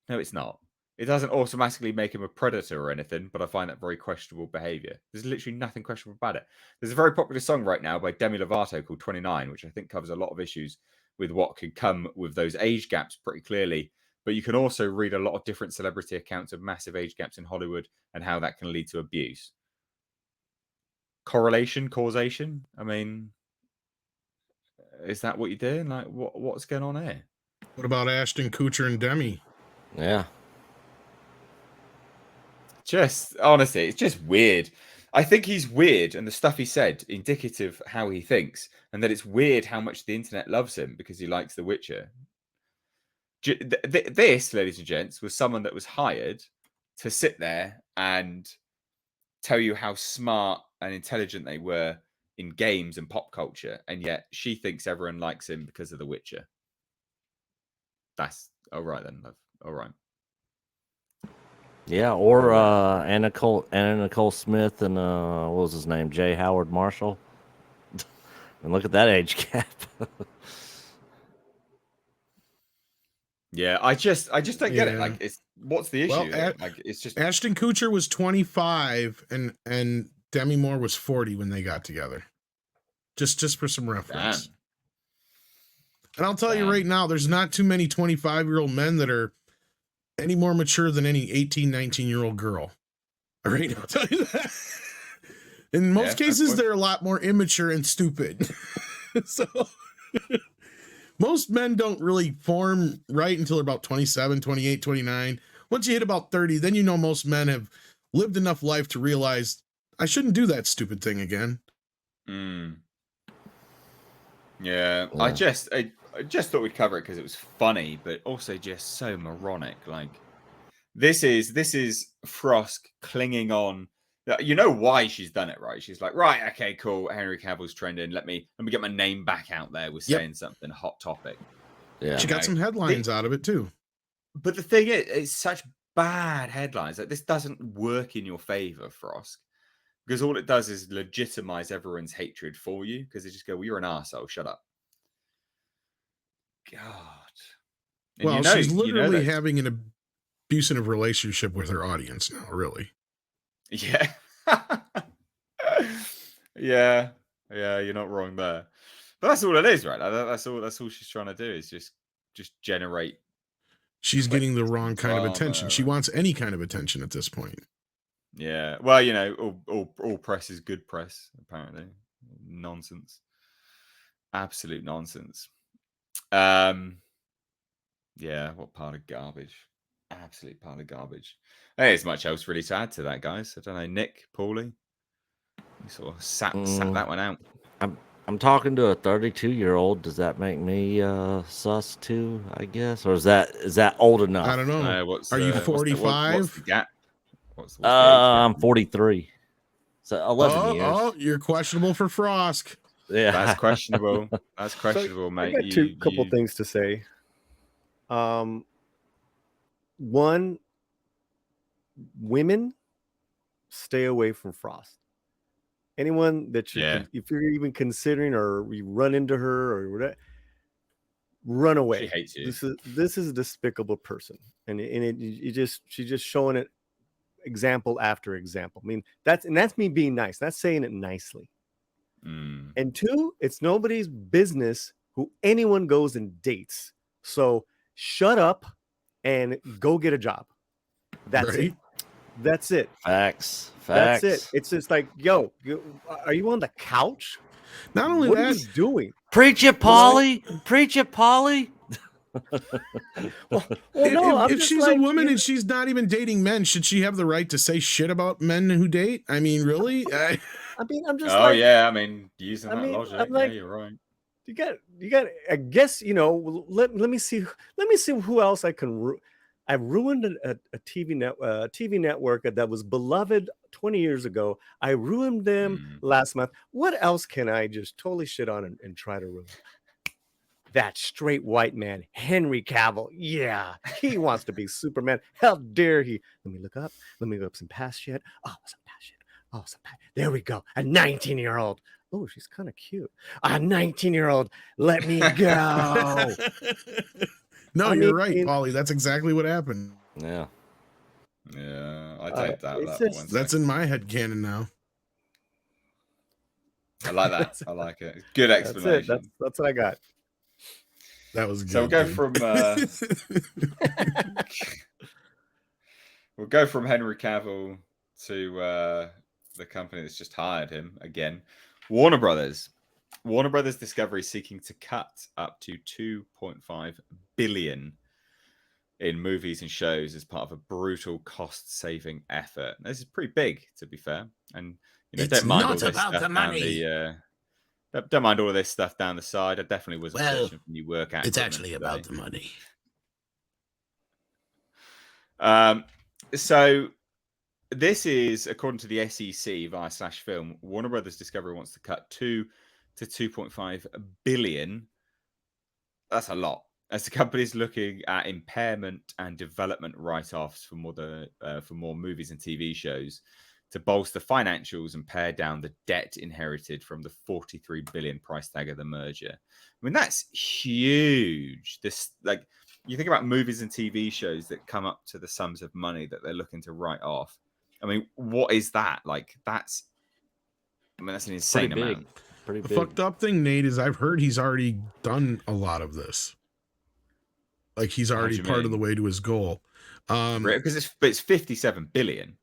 No, it's not. It doesn't automatically make him a predator or anything, but I find that very questionable behavior. There's literally nothing questionable about it. There's a very popular song right now by Demi Lovato called 29, which I think covers a lot of issues with what could come with those age gaps pretty clearly. But you can also read a lot of different celebrity accounts of massive age gaps in Hollywood and how that can lead to abuse. Correlation, causation. I mean, is that what you're doing? Like, what's going on here? What about Ashton Kutcher and Demi? Yeah. Just honestly, it's just weird. I think he's weird, and the stuff he said indicative how he thinks, and that it's weird how much the internet loves him because he likes The Witcher. This, ladies and gents, was someone that was hired to sit there and tell you how smart and intelligent they were in games and pop culture, and yet she thinks everyone likes him because of The Witcher. That's all right then, love. All right. Yeah, or Anna Nicole Smith and what was his name? J. Howard Marshall. And look at that age gap. Yeah, I just don't get it. Like, it's what's the issue? Well, Like, it's just Ashton Kutcher was 25 and Demi Moore was 40 when they got together. Just for some reference. damn. And I'll tell you right now, there's not too many 25-year-old men that are any more mature than any 18, 19-year-old girl. All right, I'll tell you that. In most cases, they're a lot more immature and stupid. So most men don't really form right until they're about 27, 28, 29. Once you hit about 30, then you know most men have lived enough life to realize I shouldn't do that stupid thing again. Yeah, I just thought we'd cover it because it was funny, but also just so moronic. Like, this is FROSK clinging on. You know why she's done it, right? She's like, right, okay, cool. Henry Cavill's trending. Let me get my name back out there with saying something hot topic. Yeah, she got some headlines out of it too. But the thing is, it's such bad headlines that this doesn't work in your favor, FROSK, because all it does is legitimize everyone's hatred for you. Because they just go, "Well, you're an arsehole. Shut up." God. And well, she's literally having an abusive relationship with her audience now, really. Yeah. yeah. You're not wrong there. But that's all it is, right? That's all she's trying to do is just generate. She's getting the wrong kind of attention. She wants any kind of attention at this point. Yeah. Well, you know, all press is good press, apparently. Nonsense. Absolute nonsense. Yeah, what part of garbage? Absolute pile of garbage. Hey, there's much else really to add to that, guys. I don't know, Nick, Paulie, you sort of sat that one out. I'm talking to a 32-year-old. Does that make me sus too? I guess, or is that old enough? I don't know. Are you 45? What's the gap? What's the I'm 43. So 11 years. Oh, you're questionable for FROSK. Yeah, that's questionable. That's questionable, so mate. I got two couple things to say. One, women, stay away from FROSK. Anyone that if you're even considering or you run into her or whatever, run away. She hates you. This is a despicable person, and she's just showing it example after example. I mean, that's me being nice. That's saying it nicely. And two, it's nobody's business who anyone goes and dates. So shut up and go get a job. That's it. That's it. Facts. That's it. It's just like, yo, are you on the couch? Not only what that, are you doing? Preach it, Polly. Preach it, Polly. well, no. If she's like, a woman and she's not even dating men, should she have the right to say shit about men who date? I mean, really? I mean, I'm just. Oh yeah, I mean, using that logic, I'm like, yeah, you're right. You got. I guess Let me see who else I can. I ruined a TV network that was beloved 20 years ago. I ruined them last month. What else can I just totally shit on and try to ruin? That straight white man, Henry Cavill. Yeah, he wants to be Superman. How dare he? Let me look up some past shit. Oh, some past shit. Oh, there we go. A 19-year-old. Oh, she's kind of cute. A 19-year-old. Let me go. No, you're right, Paulie. That's exactly what happened. Yeah. Yeah, I don't doubt that. Just, that's in my head canon now. I like that. I like it. Good explanation. That's what I got. That was good. So we'll go from Henry Cavill to the company that's just hired him again, Warner Brothers. Warner Brothers Discovery seeking to cut up to $2.5 billion in movies and shows as part of a brutal cost-saving effort. This is pretty big, to be fair, and don't mind all this stuff don't mind all of this stuff down the side. I definitely was searching for new work. It's actually about the money. So this is, according to the SEC via /film, Warner Brothers Discovery wants to cut 2 to 2.5 billion. That's a lot. As the company is looking at impairment and development write-offs for more movies and TV shows to bolster financials and pare down the debt inherited from the $43 billion price tag of the merger. I mean, that's huge. You think about movies and TV shows that come up to the sums of money that they're looking to write off. I mean, what is that? That's an insane amount. The fucked up thing, Nate, is I've heard he's already done a lot of this. Like he's already part of the way to his goal. Because it's 57 billion.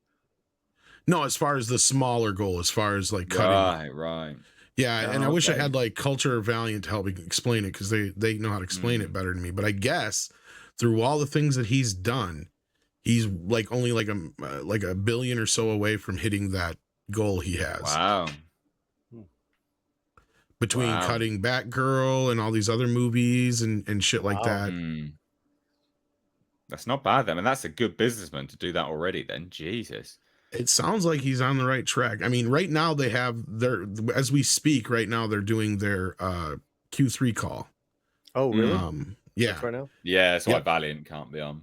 No, as far as the smaller goal, as far as like cutting. Right. Yeah, and I wish I had like Culture or Valiant to help me explain it because they know how to explain it better than me. But I guess through all the things that he's done, he's like only like a billion or so away from hitting that goal he has. Wow. Between cutting Batgirl and all these other movies and shit like that. That's not bad then. I mean, that's a good businessman to do that already then. Jesus. It sounds like he's on the right track. I mean, right now they have as we speak right now, they're doing their Q3 call. Oh, really? Yeah. That's right now? Yeah, that's why Valiant can't be on.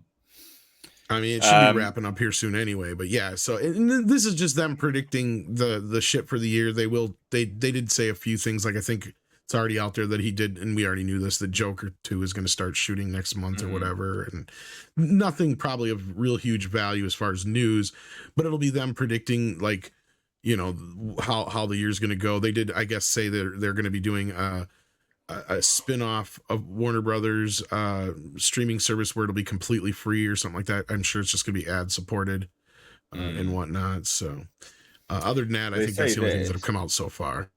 I mean, it should be wrapping up here soon anyway, but yeah. So and this is just them predicting the shit for the year. They did say a few things. Like I think it's already out there that he did, and we already knew this, that Joker 2 is going to start shooting next month or whatever. And nothing probably of real huge value as far as news, but it'll be them predicting like, how the year's going to go. They did, I guess, say that they're going to be doing a spin-off of Warner Brothers streaming service where it'll be completely free or something like that. I'm sure it's just going to be ad supported and whatnot. So other than that, I think that's the only things that have come out so far.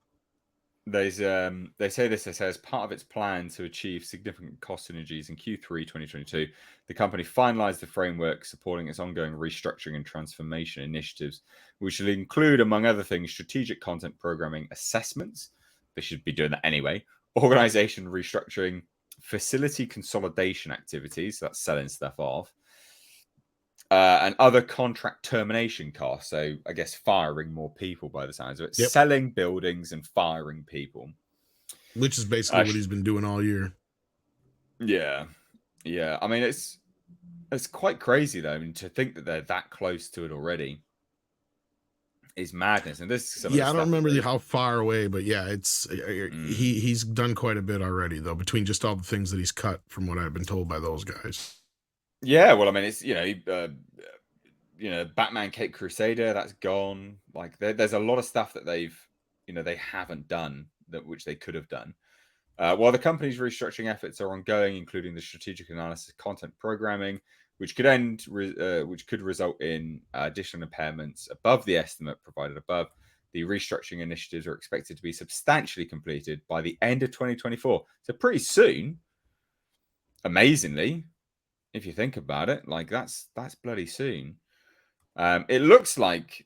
They say this as part of its plan to achieve significant cost synergies in Q3 2022. The company finalized the framework supporting its ongoing restructuring and transformation initiatives, which will include, among other things, strategic content programming assessments. They should be doing that anyway. Organization restructuring, facility consolidation activities, so that's selling stuff off, and other contract termination costs. So I guess firing more people by the sounds of it, selling buildings and firing people. Which is basically what he's been doing all year. Yeah. Yeah. I mean, it's quite crazy though. I mean, to think that they're that close to it already is madness. And this I don't remember how far away, but yeah, it's he's done quite a bit already though, between just all the things that he's cut from what I've been told by those guys. Yeah, well, I mean, it's Batman Cape Crusader, that's gone. Like there's a lot of stuff that they haven't done which they could have done. While the company's restructuring efforts are ongoing, including the strategic analysis content programming, which could result in additional impairments above the estimate provided above, the restructuring initiatives are expected to be substantially completed by the end of 2024. So pretty soon, amazingly, if you think about it, like that's bloody soon. It looks like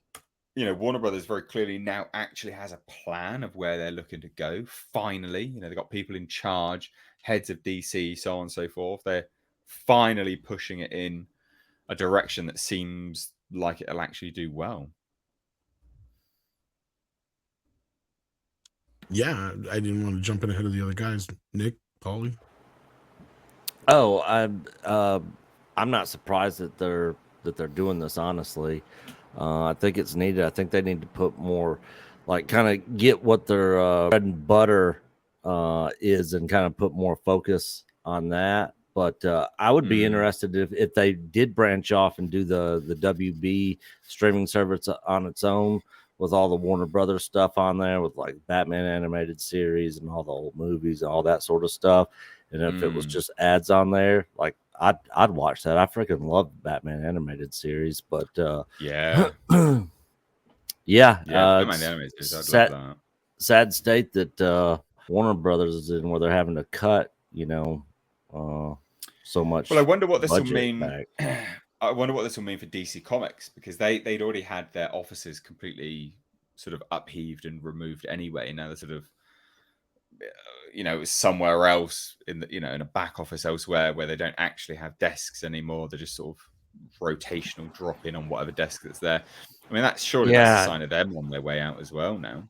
Warner Brothers very clearly now actually has a plan of where they're looking to go. Finally, they've got people in charge, heads of DC, so on and so forth. They're finally pushing it in a direction that seems like it'll actually do well. Yeah, I didn't want to jump in ahead of the other guys. Nick, Paulie. Oh, I'm not surprised that they're doing this. Honestly, I think it's needed. I think they need to put more, like, kind of get what their bread and butter is, and kind of put more focus on that. But I would be interested if they did branch off and do the WB streaming service on its own, with all the Warner Brothers stuff on there, with like Batman animated series and all the old movies and all that sort of stuff. And if it was just ads on there, like I'd watch that. I freaking love the Batman animated series. But yeah, Batman animated series, I'd love that. Sad state that Warner Brothers is in, where they're having to cut, so much. Well, I wonder what this will mean. Back. I wonder what this will mean for DC Comics, because they'd already had their offices completely sort of upheaved and removed anyway. Now they're sort of, somewhere else in the, in a back office elsewhere, where they don't actually have desks anymore. They're just sort of rotational drop in on whatever desk that's there. I mean, that's surely that's a sign of them on their way out as well now.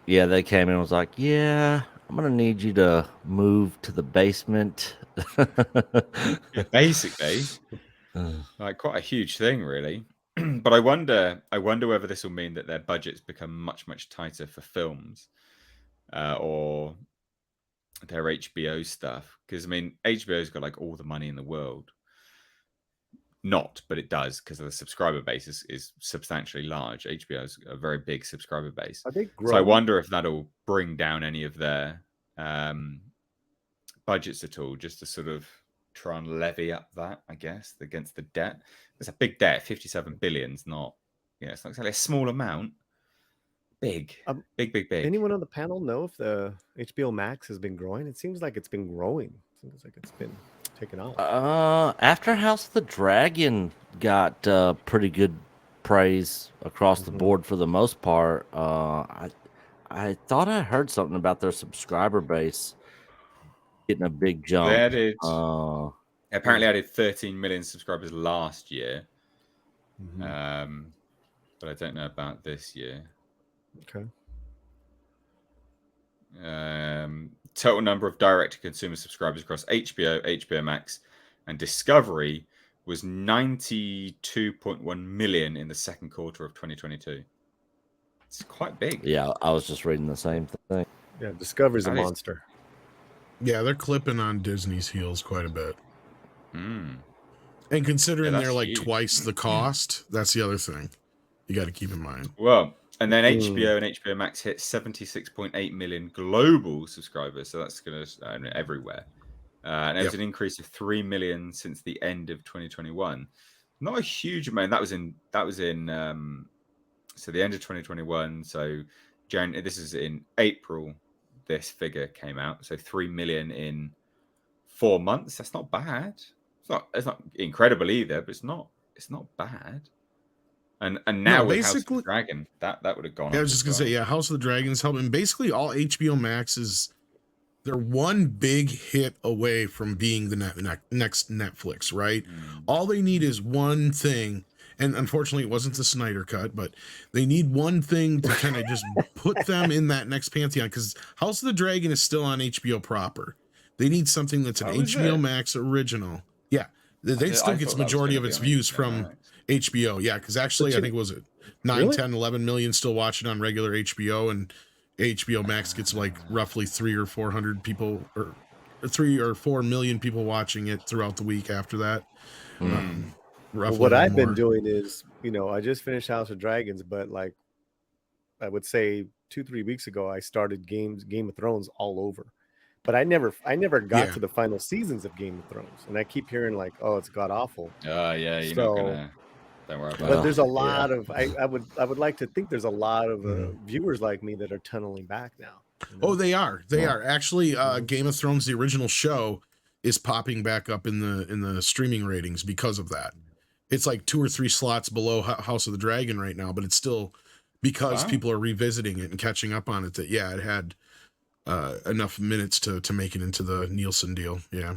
Yeah, they came in and was like, yeah, I'm going to need you to move to the basement. Basically. Like quite a huge thing, really. But I wonder whether this will mean that their budgets become much, much tighter for films, or their HBO stuff. Because I mean, HBO's got like all the money in the world. Not, but it does, because the subscriber base is substantially large. HBO's a very big subscriber base. Are they growing? So I wonder if that'll bring down any of their budgets at all, just to sort of try and levy up that, I guess, against the debt. It's a big debt. 57 billion is not, it's not exactly a small amount. Big. Big. Anyone on the panel know if the HBO Max has been growing? It seems like it's been growing. It seems like it's been taken off. After House of the Dragon got pretty good praise across the board for the most part. I thought I heard something about their subscriber base getting a big jump. They added, apparently added 13 million subscribers last year. But I don't know about this year. Okay. Total number of direct-to-consumer subscribers across HBO, HBO Max, and Discovery was 92.1 million in the second quarter of 2022. It's quite big. Yeah, I was just reading the same thing. Yeah, Discovery's a monster. Yeah, they're clipping on Disney's heels quite a bit. And considering they're like twice the cost, that's the other thing you got to keep in mind. Well, and then HBO and HBO Max hit 76.8 million global subscribers, so that's going to everywhere. And it was an increase of 3 million since the end of 2021. Not a huge amount. That was in so the end of 2021. So this is in April. This figure came out. So 3 million in 4 months. That's not bad. It's not incredible either, but it's not bad. And now with House of the Dragon, that would have gone. Yeah, I was just gonna say, House of the Dragon's helping. Basically, all HBO Max is, they're one big hit away from being the next Netflix, right? All they need is one thing, and unfortunately, it wasn't the Snyder Cut, but they need one thing to kind of just put them in that next pantheon. Because House of the Dragon is still on HBO proper. They need something that's an HBO Max original. Yeah, they still get the majority of its views from HBO. Yeah, because actually, I think, was it 9, 10, 11 million still watching on regular HBO, and HBO Max gets like roughly 300 or 400 people, or 3 or 4 million people watching it throughout the week after that. roughly. what or I've been more. doing is, I just finished House of Dragons, but like I would say 2-3 weeks ago, I started Game of Thrones all over. But I never got Yeah. to the final seasons of Game of Thrones, and I keep hearing like, oh, it's god awful. Yeah, you're not So, gonna. Don't worry about but it. there's a Yeah. lot of I would like to think there's a lot of Mhm. viewers like me that are tunneling back now. Oh, they are. They Yeah. are actually. Mhm. Game of Thrones, the original show, is popping back up in the streaming ratings because of that. It's like 2 or 3 slots below House of the Dragon right now, but it's still because Wow. people are revisiting it and catching up on it. That it had enough minutes to make it into the Nielsen deal. Yeah.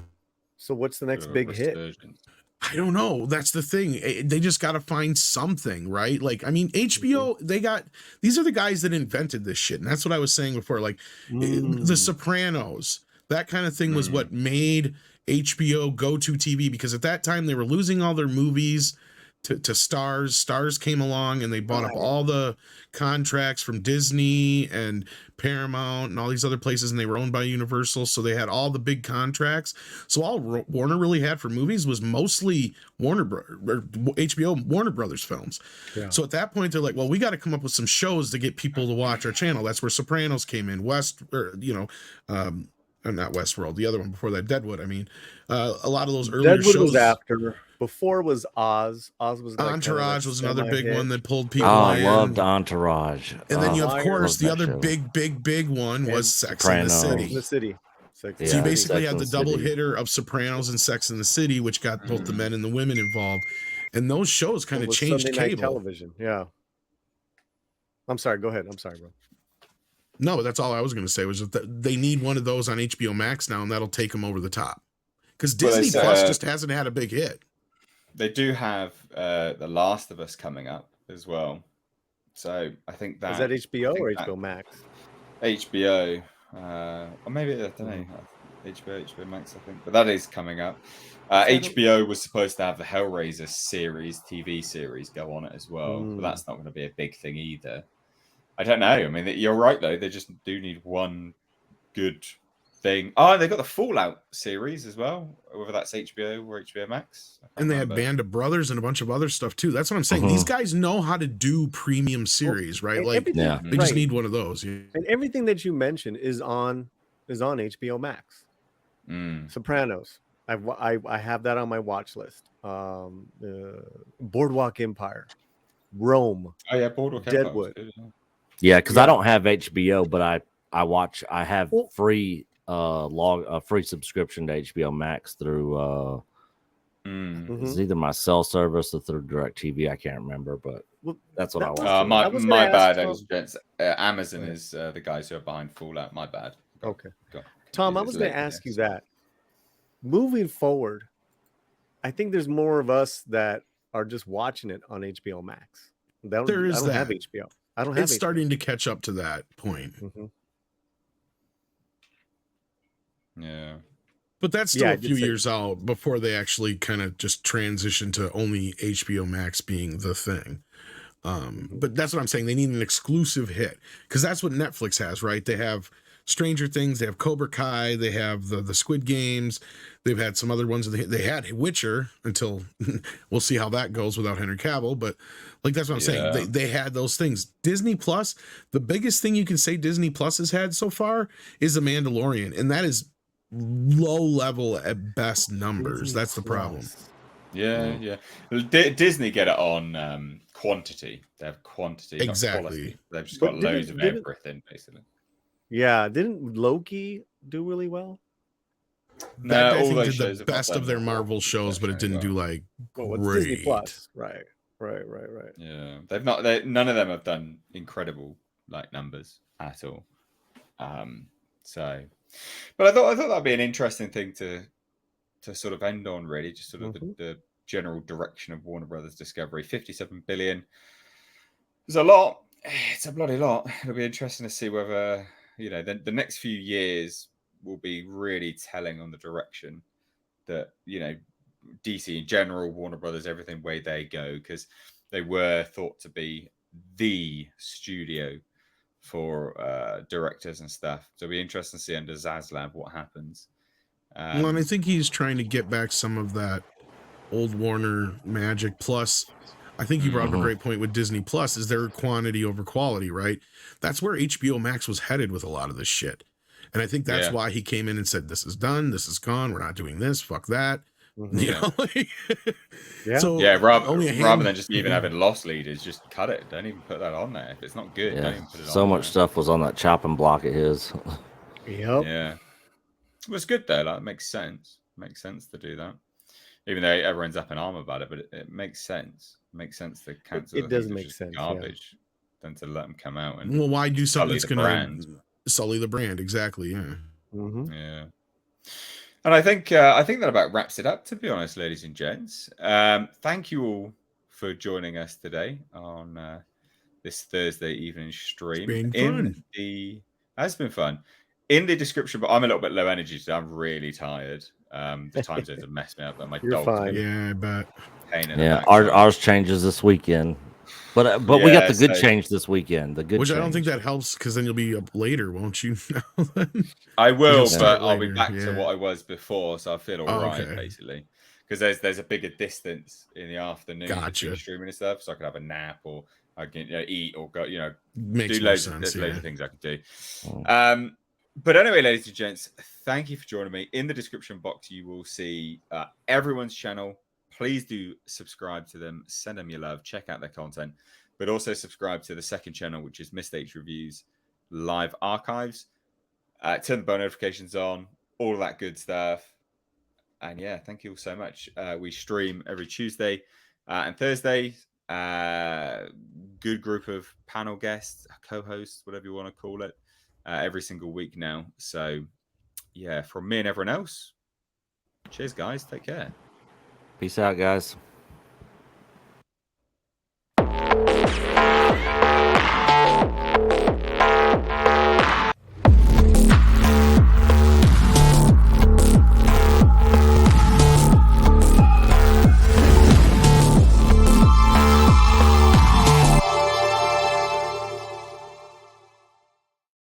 So what's the next Bit of a big hit? resurgence. I don't know. That's the thing. They just got to find something, right? Like, I mean, HBO, these are the guys that invented this shit. And that's what I was saying before. Like, The Sopranos, that kind of thing was what made HBO go to TV, because at that time they were losing all their movies to Stars. Stars came along and they bought up all the contracts from Disney and Paramount and all these other places, and they were owned by Universal, so they had all the big contracts. So all Warner really had for movies was mostly HBO Warner Brothers films. Yeah. So at that point they're like, well, we got to come up with some shows to get people to watch our channel. That's where Sopranos came in. Not Westworld, the other one before that, Deadwood. I mean, a lot of those earlier Deadwood shows. was after. Before was Oz. Oz was like Entourage was another big semi-hit. one that pulled people Oh, I in. loved Entourage. And then you, of Wire. course, the Loved that other show. big one was And Sex and the Sopranos. Sex and City. the City. Sex and So you Yeah, the basically City. Sex had and the the double City. hitter of Sopranos and Sex and the City, which got both the men and the women involved. And those shows kind It of was changed Sunday night cable. television. Yeah. I'm sorry. Go ahead. I'm sorry, bro. No, that's all I was going to say was that they need one of those on HBO Max now, and that'll take them over the top. Because Well, Disney it's, Plus just hasn't had a big hit. They do have The Last of Us coming up as well. So I think that Is that HBO or that- HBO Max? HBO, or maybe I don't know. HBO Max, I think, but that is coming up. HBO was supposed to have the Hellraiser series, TV series, go on it as well, but that's not going to be a big thing either. I don't know. I mean, you're right though. They just do need one good thing. Oh, they got the Fallout series as well, whether that's HBO or HBO Max. And they had Band of Brothers and a bunch of other stuff too. That's what I'm saying. These guys know how to do premium series, right? And Like, everything- Yeah. they just right. need one of those. Yeah. And everything that you mentioned is on HBO Max. Sopranos. I have that on my watch list. Boardwalk Empire, Rome. Oh yeah, Boardwalk Empire was Deadwood. good, yeah. Yeah, because I don't have HBO, but I watch. I have Well- free free subscription to HBO Max through it's either my cell service or through DirecTV. I can't remember, but Well, that's what I that watch. was- My I was my gonna bad. ask Gents. Amazon is the guys who are behind Fallout. My bad. Okay. Got Tom, I confused. was It's going to late, ask you yes. that. Moving forward, I think there's more of us that are just watching it on HBO Max. I don't have that. HBO. I don't have It's HBO. starting to catch up to that point. Mhm. Yeah. But that's still Yeah, I a did few say- years out before they actually kind of just transition to only HBO Max being the thing. But that's what I'm saying. They need an exclusive hit, because that's what Netflix has, right? They have Stranger Things, they have Cobra Kai, they have the Squid Games, they've had some other ones. They had Witcher until we'll see how that goes without Henry Cavill. But like, that's what I'm saying. They had those things. Disney Plus, the biggest thing you can say Disney Plus has had so far is The Mandalorian, and that is low level at best numbers. Disney That's the problem. Plus. Yeah. Disney get it on quantity. They have quantity, not Exactly. quality. They've just But got loads of didn't- everything, basically. Yeah, didn't Loki do really well? That I all think those did shows the have not best done of their well. Marvel shows, but it didn't do like Well, it's great. Disney Plus, right? Yeah, they've not. None of them have done incredible like numbers at all. So, but I thought that'd be an interesting thing to sort of end on, really, just sort of the general direction of Warner Brothers Discovery. 57 billion. There's a lot. It's a bloody lot. It'll be interesting to see whether the next few years will be really telling on the direction that DC in general, Warner Brothers, everything where they go, because they were thought to be the studio for directors and stuff. So it'll be interesting to see under Zaslav what happens. Well, and I think he's trying to get back some of that old Warner Magic. Plus, I think you brought up a great point with Disney Plus, is there quantity over quality, right? That's where HBO Max was headed with a lot of this shit. And I think that's why he came in and said, this is done, this is gone, we're not doing this, fuck that. You know, like, so rather than just even having loss leaders, just cut it. Don't even put that on there. If it's not good, don't even put it on so much stuff was on that chopping block of his. Yep. It was good though. Like, it makes sense. Makes sense to do that. Even though everyone's up in arm about it, but it makes sense. It makes sense to cancel. It does make sense. Garbage than to let them come out and why do something that's going to sully the brand? Exactly. Yeah. Yeah. And I think that about wraps it up, to be honest, ladies and gents. Thank you all for joining us today on this Thursday evening stream. It's been fun. Has been fun. In the description, but I'm a little bit low energy today. I'm really tired. The time zones have messed me up, but my dog's fine. Yeah, I bet. Yeah, ours changes this weekend. But we got the good change this weekend. The good Which change. I don't think that helps, because then you'll be up later, won't you? I will, but I'll be back to what I was before, so I feel all right, basically. Because there's a bigger distance in the afternoon between streaming and stuff, so I can have a nap, or I can eat, or go, Makes do loads of things I can do. But anyway, ladies and gents, thank you for joining me. In the description box, you will see everyone's channel. Please do subscribe to them. Send them your love. Check out their content. But also subscribe to the second channel, which is Mistakes Reviews Live Archives. Turn the bell notifications on. All of that good stuff. And yeah, thank you all so much. We stream every Tuesday and Thursday. Good group of panel guests, co-hosts, whatever you want to call it. Every single week now. So, yeah, from me and everyone else, cheers, guys. Take care. Peace out, guys.